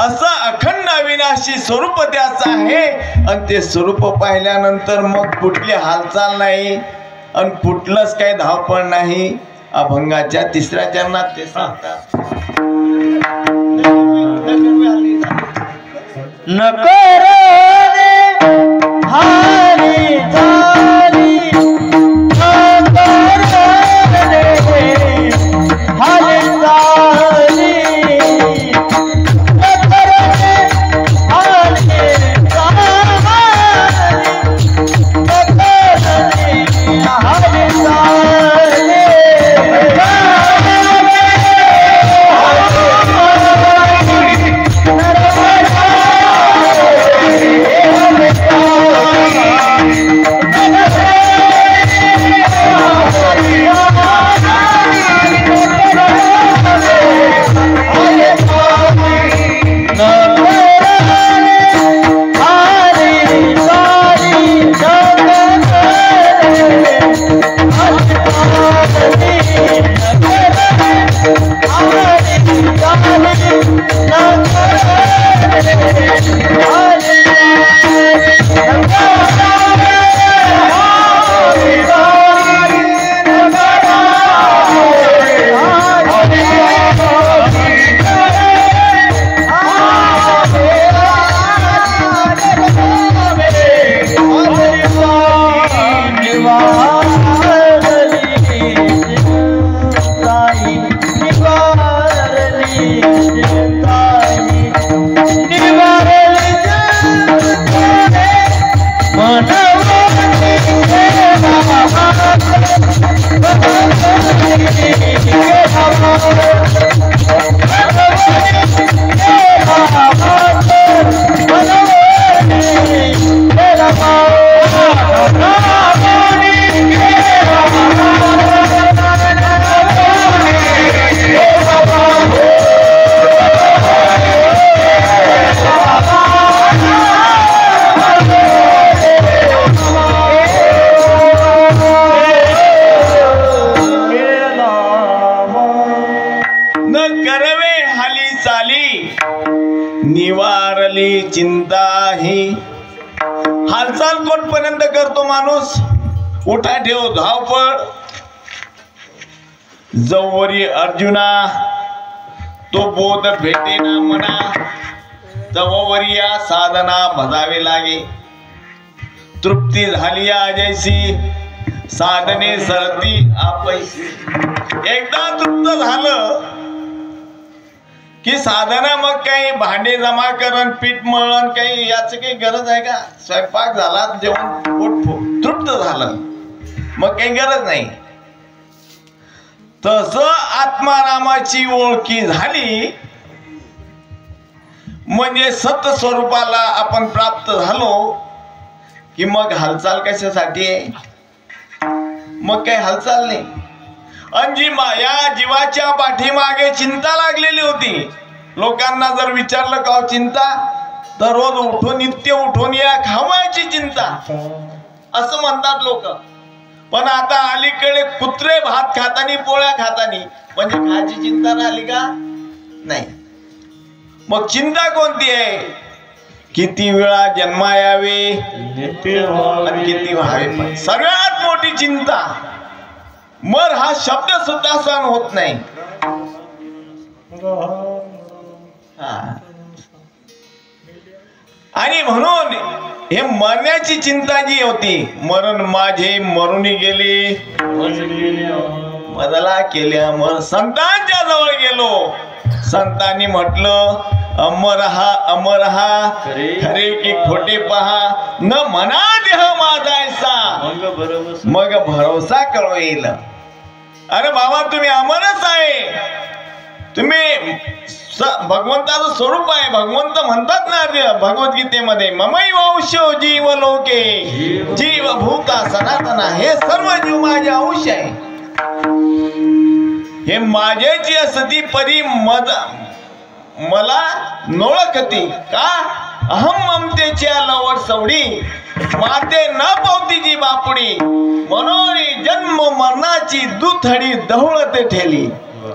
असं अखंड अविनाशी स्वरूप त्याचं आहे. आणि ते स्वरूप पाहिल्यानंतर मग कुठली हालचाल नाही आणि कुठलंच काही धावपळ नाही. अभंगाच्या 3ऱ्या चरणात ते सांगतात. निवारली चिंता ही. हालचाल कोणपर्यंत करतो माणूस, उठा ठेव धावपळ. जवरी अर्जुना तो बोध भेटेना मना, जवरी या साधना भजावे लागे. तृप्ती झाली अजयसी साधने सरती आपैसी. एकदा तृप्त झालं की साधना मग काही भांडे जमा करण, पीठ मळण, काही याची काही गरज आहे का? स्वयंपाक झाला, जेवण तृप्त झालं, मग काही गरज नाही. तसं आत्मारामाची ओळखी झाली म्हणजे सत स्वरूपाला आपण प्राप्त झालो की मग हालचाल कशासाठी आहे? मग काही हालचाल नाही. आणि या जीवाच्या पाठीमागे चिंता लागलेली होती. लोकांना जर विचारलं का चिंता, तर रोज उठून नित्य उठून या खावायची चिंता असं म्हणतात लोक. पण आता अलीकडे कुत्रे भात खातानी पोळ्या खातानी म्हणजे खायची चिंता राहिली का? नाही. मग चिंता कोणती आहे? किती वेळा जन्मा यावे आणि किती व्हावे. सगळ्यात मोठी चिंता मर हा शब्द सुद्धा सहन होत नाही. आणि म्हणून हे मरण्याची चिंता जी होती, मरण माझे मरुनी गेले बदला केल्या मर. संतांच्या जवळ गेलो, संतांनी म्हटलं अमर हा खरे की खोटे पहा, न मना देह माझा ऐसा मग भरोसा करो येईल. अरे बाबा तुम्ही अमरच आहे, तुम्ही भगवंताचं स्वरूप आहे. भगवंत म्हणतात ना भगवद्गीतेमध्ये, ममैव अंशो जीव लोके जीव भूता सनातना. हे सर्व जीव माझे अंश आहे. हे माझ्याची असती परी मला नोळखती का? अहम ममतेच्या लवड सवडी माते न पावतीची बापुडी मनोरी जन्म मरणाची दुथडी दहुळते ठेली.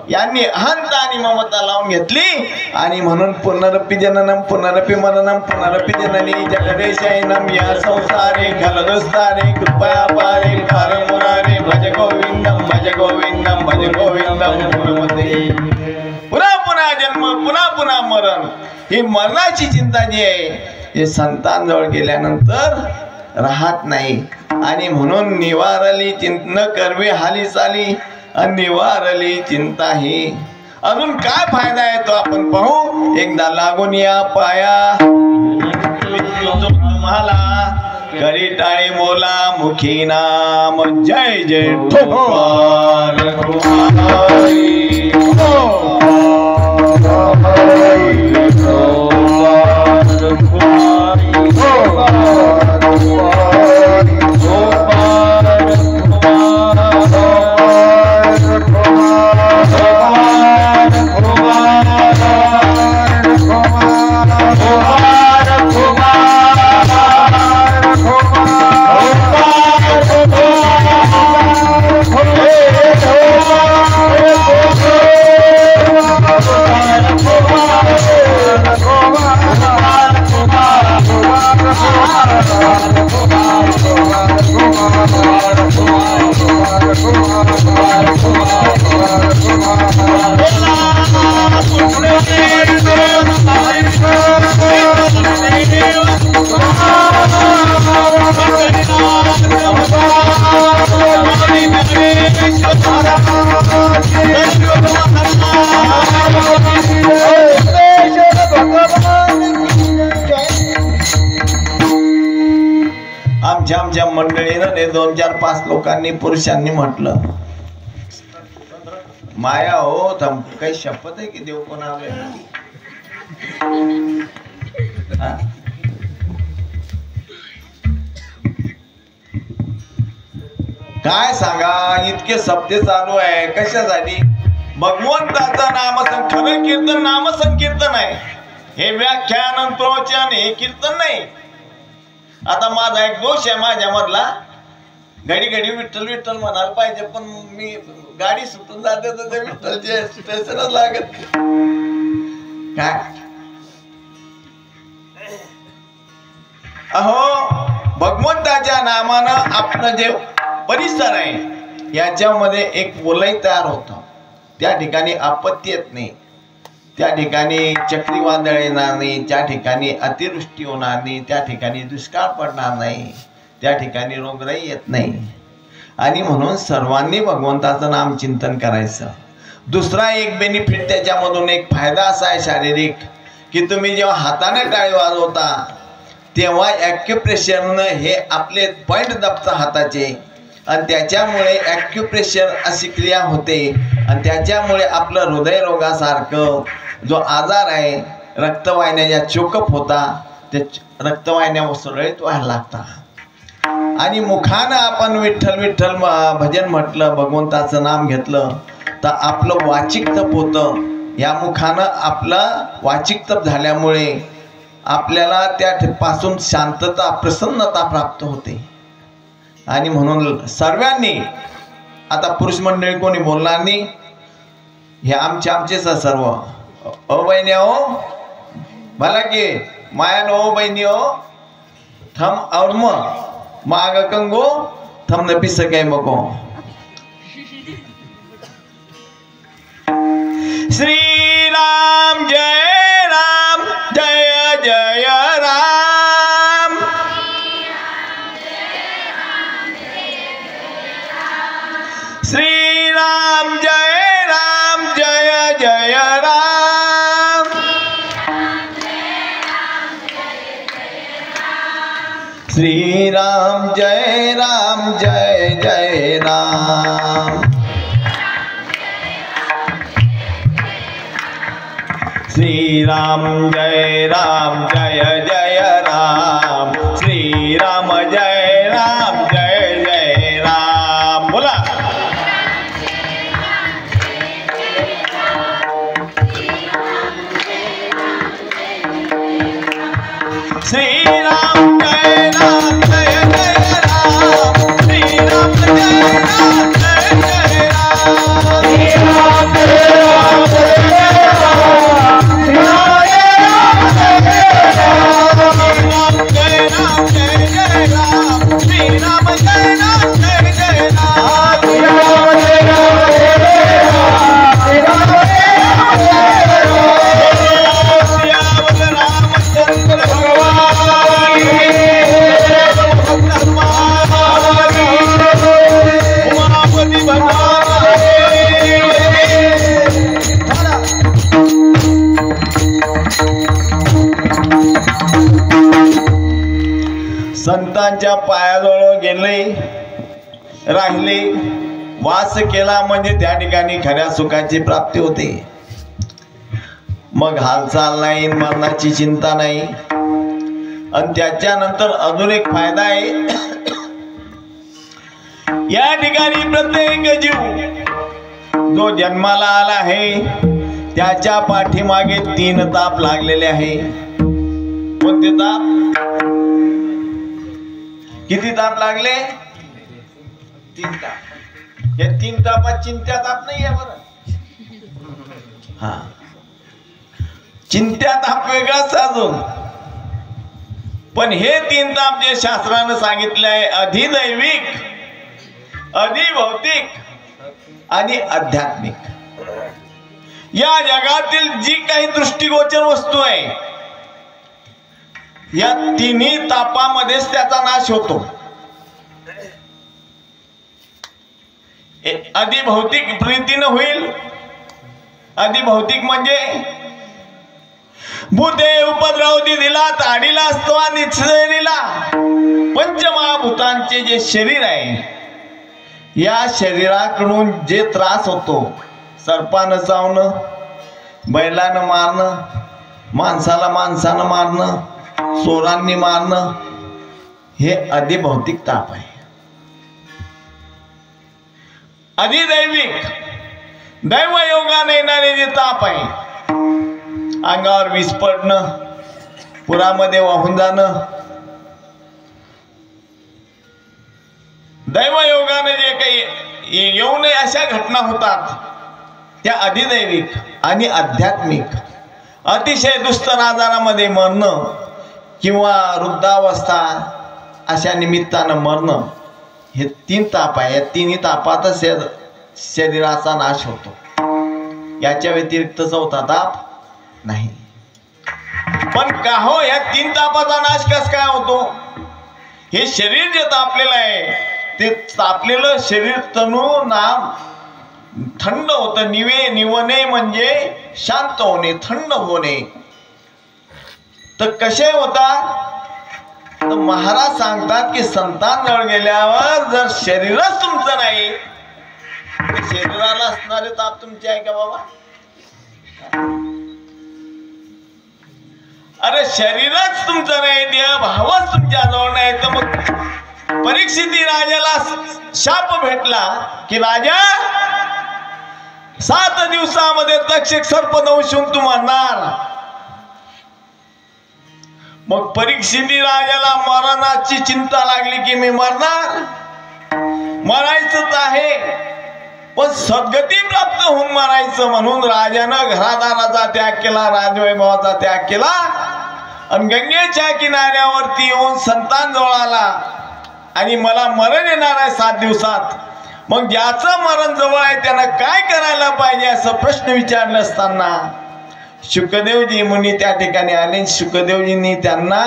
यांनी अहंता आणि ममता लावून घेतली आणि म्हणून पुनरपि जननम पुनरपि मरणम पुनरपि जननी जगदेशयनम या संसारे खलदुस्तारे कृपया पारे फार मुरारे भज गोविंदम भज गोविंदम भज गोविंदम पुन्हा पुन्हा जन्म पुन्हा पुन्हा मरण. ही मरणाची चिंता जी आहे हे संतांजवळ गेल्यानंतर राहत नाही. आणि म्हणून निवारली चिंतन करवे हाली चाली निवारली चिंता ही. अजून काय फायदा आहे तो आपण पाहू. एकदा लागून या पाया तुम्हाला करी टाळे मोला मुखी नाम जय जय ठोकर आमच्या मंडळीनं ते 2-4-5 लोकांनी पुरुषांनी म्हटलं माया हो थांब काही शपथ आहे की देव कोणा काय सांगा इतके सप्ते चालू आहे कशासाठी. भगवंताचं खरं कीर्तन नामसंकीर्तन आहे. हे व्याख्यान प्रवचन हे कीर्तन नाही. आता माझा एक दोष आहे माझ्या मधला घडी घडी विठ्ठल विठ्ठल म्हणायला पाहिजे पण मी गाडी सुटून जाते तर ते विठ्ठलचे स्टेशनच लागत काय. अहो भगवंताच्या नामानं आपलं जे परिसर आहे याच्यामध्ये एक वलय तयार होतं. त्या ठिकाणी आपत्ती येत नाही. त्या ठिकाणी चक्रीवादळ येणार नाही. त्या ठिकाणी अतिवृष्टी होणार नाही. त्या ठिकाणी दुष्काळ पडणार नाही. त्या ठिकाणी रोगराई येत नाही. आणि म्हणून सर्वांनी भगवंताचं नाम चिंतन करायचं. दुसरा एक बेनिफिट त्याच्यामधून एक फायदा असा आहे शारीरिक की तुम्ही जेव्हा हाताने टाळी वाजवता तेव्हा ॲक्युप्रेशरनं हे आपले पॉईंट दाबता हाताचे आणि त्याच्यामुळे ॲक्युप्रेशर अशी क्रिया होते आणि त्याच्यामुळे आपलं हृदयरोगासारखं जो आजार आहे रक्तवाहिन्या चोकअप होता ते रक्तवाहिन्या सुरळीत व्हायला लागतात. आणि मुखानं आपण विठ्ठल विठ्ठल भजन म्हटलं भगवंताचं नाम घेतलं तर आपलं वाचिक तप होतं. या मुखानं आपलं वाचिक तप झाल्यामुळे आपल्याला त्यापासून शांतता प्रसन्नता प्राप्त होते. आणि म्हणून सर्वांनी आता पुरुष मंडळी कोणी बोलणार नाही. हे आमचेच सर्व ओ बहिणी हो भला की मायान ओ बहिणी हो थम और माग कंगो थम न पिस काय मको. श्री राम जय राम जय जय राम. श्री राम जय राम जय जय राम. श्री राम जय राम जय जय राम. श्री राम जय राम जय जय राम. श्री राम जय राम जय जय राम. बोला संतांच्या पायाजवळ गेले, राहिले, वास केला म्हणजे त्या ठिकाणी खऱ्या सुखाची प्राप्ती होते. मग हालचाल नाही, मरणाची चिंता नाही. आणि त्याच्यानंतर अजून एक फायदा आहे. या ठिकाणी प्रत्येक जीव जो जन्माला आला आहे त्याच्या पाठीमागे 3 ताप लागलेले आहे. कोणते ताप? किती ताप लागले? 3 ताप. या 3 तापात चिंत्या ताप नाही आहे बरं. हा, चिंत्या ताप वेगळाच अजून. पण हे 3 ताप जे शास्त्रानं सांगितले आहे, अधिदैविक, अधिभौतिक आणि आध्यात्मिक. या जगातील जी काही दृष्टिगोचर वस्तू आहे या तिन्ही तापामध्येच त्याचा नाश होतो. अधिभौतिक प्रीतीनं होईल. अधिभौतिक म्हणजे भूते उपद्रवती दिला ताडीला असतो आणि निश्चयला पंचमहाभूतांचे जे शरीर आहे या शरीराकडून जे त्रास होतो, सर्पानं चावणं, बैलानं मारणं, माणसाला माणसानं मारणं, चोरांनी मारणं, हे अधिभौतिक ताप आहे. अधिदैविक दैवयोगाने येणारे जे ताप आहे, अंगावर विष पडणं, पुरामध्ये वाहून जाणं, दैवयोगाने जे काही येऊ नये अशा घटना होतात त्या अधिदैविक आणि आध्यात्मिक. अतिशय दुस्तर आजारामध्ये मरणं किंवा वृद्धावस्था अशा निमित्तानं मरणं, हे 3 ताप आहे. या 3 तापातच शरीराचा नाश होतो. याच्या व्यतिरिक्त 4था ताप नाही. पण का हो, या 3 तापाचा नाश कस काय होतो? हे शरीर जे तापलेलं आहे ते तापलेलं शरीर तनु नाम थंड होतं. निवणे म्हणजे शांत होणे, थंड होणे. तर कसे होतात? तर महाराज सांगतात की संतांजवळ गेल्यावर जर शरीरच तुमचं नाही, शरीराला असणारे ताप तुमचे आहे का बाबा? अरे शरीरच तुमचं नाही, देह भावच तुमच्या जवळ नाही, तर मग परीक्षिती राजाला शाप भेटला की राजा 7 दिवसामध्ये तक्षक सर्प दंशून तू मरणार. मग परीक्षिती राजाला मरणाची चिंता लागली की मी मरणार, मरायचंच आहे, पण सद्गती प्राप्त होऊन मरायचं म्हणून राजानं घरादाराचा त्याग केला, राजवैभवाचा त्याग केला आणि गंगेच्या किनाऱ्यावरती येऊन संतांजवळ आला आणि मला मरण येणार आहे 7 दिवसात. मग ज्याचं मरण जवळ आहे त्यानं काय करायला पाहिजे असं प्रश्न विचारले असताना शुकदेवजी मुनी त्या ठिकाणी आले. शुकदेवजींनी त्यांना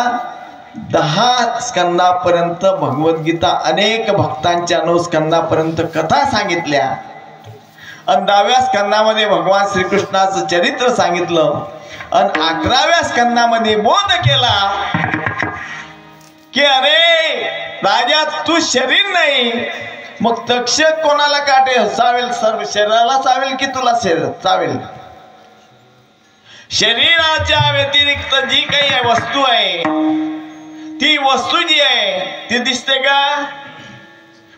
10 स्कंदापर्यंत भगवद्गीता, अनेक भक्तांच्या 9 स्कंदापर्यंत कथा सांगितल्या आणि 10व्या स्कंदामध्ये भगवान श्रीकृष्णाचं चरित्र सांगितलं आणि 11व्या स्कंदामध्ये बोध केला की अरे राजा तू शरीर नाही, मग तक्षक कोणाला काटे चावेल? सर्व शरीराला चावेल की तुला चावेल? शरीराच्या व्यतिरिक्त जी काही वस्तू आहे ती वस्तू जी आहे ती दिसते का?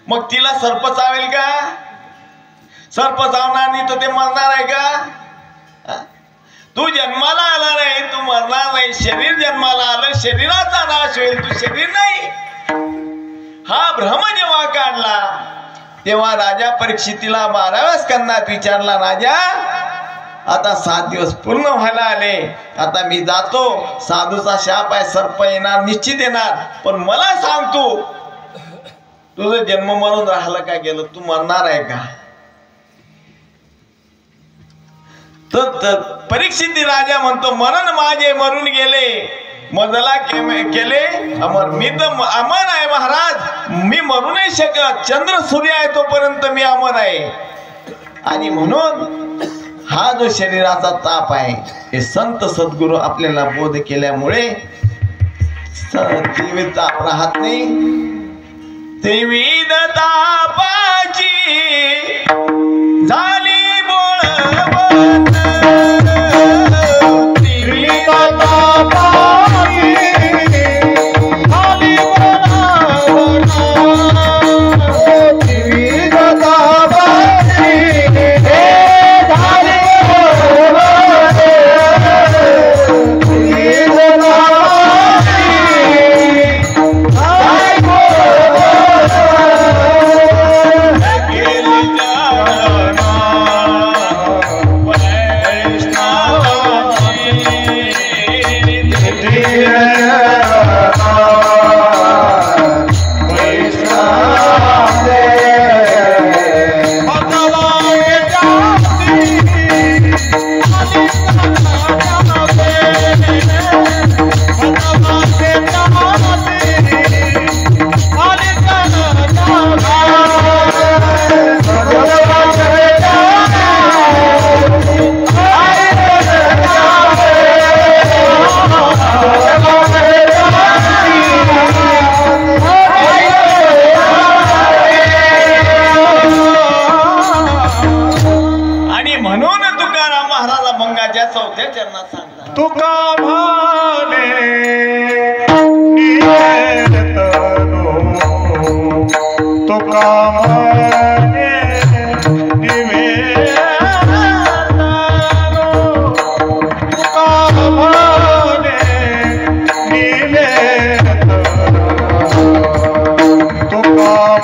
मग तिला सर्प चावेल का? सर्प चावणार नाही तर ते मरणार आहे का? तू जन्माला आला नाही, तू मरणार नाही. शरीर जन्माला आलं, शरीराचा नाश होईल, तू शरीर नाही. हा भ्रम जेव्हा काढला तेव्हा राजा परीक्षितीला 12व्या स्कंदात विचारला, राजा आता 7 दिवस पूर्ण व्हायला आले, आता मी जातो, साधूचा शाप आहे, सर्प येणार, निश्चित येणार, पण मला सांग तू तुझं जन्म मरून राहिलं का गेलं? तू मरणार आहे का? तर परीक्षिती राजा म्हणतो, मरण माझे मरून गेले, मजला केले अमर. मी तर अमर आहे महाराज, मी मरू नाही शकत. चंद्र सूर्य आहे तोपर्यंत मी अमर आहे. आणि म्हणून हा जो शरीराचा ताप आहे हे संत सद्गुरू आपल्याला बोध केल्यामुळे देवीचा आपला हात नाही देवी तापाची झाली बोळवत देवी तापाची झाली बोळवत देवी तापाची झाली बोळवत चौथ्या चरणात सांगता तुका भाने तुका भाने तुका भाने तुका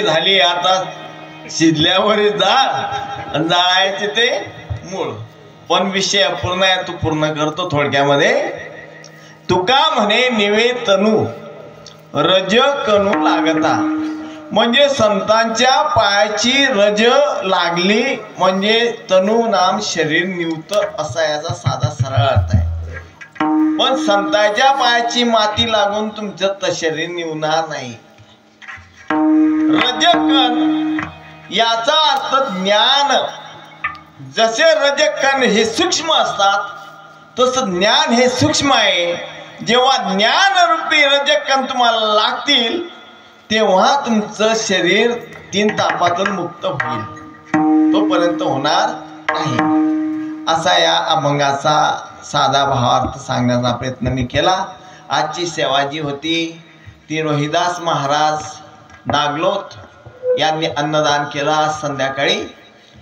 झाली, आता शिजल्यावर जाळ आणि जाळायचे ते मूळ. पण विषय अपूर्ण आहे, तो पूर्ण करतो थोडक्यामध्ये. तुका म्हणे निवे तनू रज कणू लागता, म्हणजे संतांच्या पायाची रज लागली म्हणजे तनू नाम शरीर निवत असा याचा साधा सरळ अर्थ आहे. पण संतांच्या पायाची माती लागून तुमचं शरीर निवणार नाही. रजकण याचा अर्थ ज्ञान. जसे रजकण हे सूक्ष्म असतात तसं ज्ञान हे सूक्ष्म आहे. जेव्हा ज्ञान रूपी रजकण तुम्हाला लागतील तेव्हा तुमचं शरीर 3 तापातून मुक्त होईल, तोपर्यंत होणार नाही. असा या अभंगाचा साधा भावार्थ सांगण्याचा प्रयत्न मी केला. आजची सेवा जी होती ती रोहिदास महाराज नागलोथ यांनी अन्नदान केलं आज संध्याकाळी.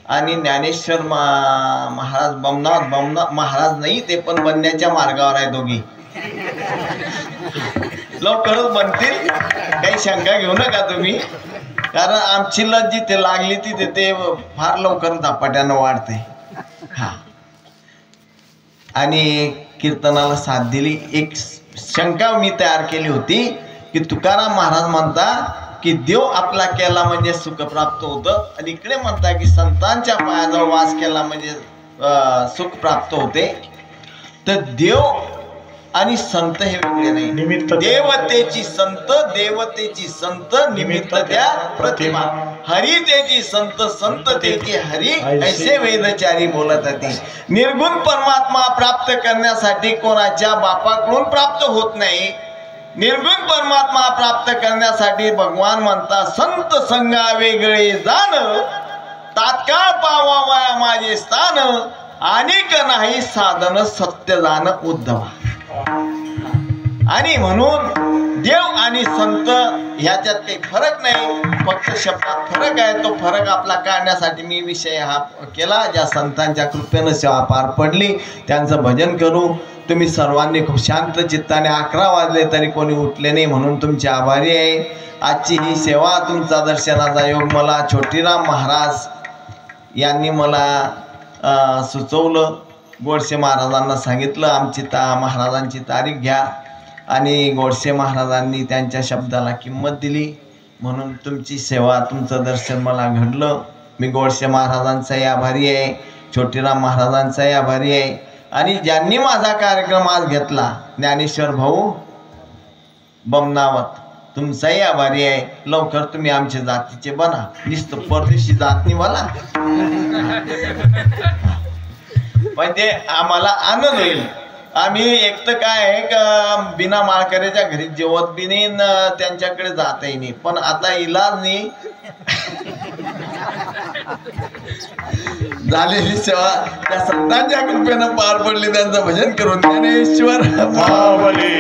आणि ज्ञानेश्वर महाराज बमनाथ महाराज नाही, ते पण बनण्याच्या मार्गावर आहे. दोघी लवकरच बनतील, काही शंका घेऊ नका तुम्ही. कारण आमची लस जिथे लागली तिथे ते फार लवकर झपाट्यानं वाढते. हा, आणि कीर्तनाला साथ दिली. एक शंका मी तयार केली होती की तुकाराम महाराज म्हणता की देव आपला केला म्हणजे सुख प्राप्त होतं, आणि इकडे म्हणता की संतांच्या पायाजवळ वास केला म्हणजे सुख प्राप्त होते. तर देव आणि संत हे वेगळे नाही. देवतेची संत निमित्त त्या प्रतिमा. हरी तेची संत तेची हरी, ऐसे वेदचारी बोलत होते. निर्गुण परमात्मा प्राप्त करण्यासाठी कोणाच्या बापाकडून प्राप्त होत नाही. निर्गुण परमात्मा प्राप्त करण्यासाठी भगवान म्हणता संत संगा वेगळे जाण, तात्काळ पावावया माझे स्थान, अनेक नाही साधन सत्य जाण उद्धवा. आणि म्हणून देव आणि संत ह्याच्यात काही फरक नाही, फक्त शब्दात फरक आहे. तो फरक आपला काढण्यासाठी मी विषय हा केला. ज्या संतांच्या कृपेनं सेवा पार पडली त्यांचं भजन करू. तुम्ही सर्वांनी खूप शांत चित्ताने 11 वाजले तरी कोणी उठले नाही, म्हणून तुमचे आभारी आहे. आजची ही सेवा तुमचा दर्शनाचा योग मला छोटीराम महाराज यांनी मला सुचवलं. गोडसे महाराजांना सांगितलं आमची महाराजांची तारीख घ्या, आणि गोडसे महाराजांनी त्यांच्या शब्दाला किंमत दिली. म्हणून तुमची सेवा तुमचं दर्शन मला घडलं. मी गोडसे महाराजांचाही आभारी आहे, छोटीराम महाराजांचाही आभारी आहे. आणि ज्यांनी माझा कार्यक्रम आज घेतला ज्ञानेश्वर भाऊ बमनावत, तुमचाही आभारी आहे. लवकर तुम्ही आमच्या जातीचे बना, नुसतं परदेशी जात नाही मला. पण ते आम्हाला आनंद होईल. आम्ही एक तर काय आहे का बिना माळकऱ्याच्या घरी जेवत बी नाही, त्यांच्याकडे जातही नाही. पण आता इलाज नाही, झालेली सेवा त्या संतांच्या कृपेनं पार पडली. त्यांचं भजन करून ज्ञानेश्वर माऊली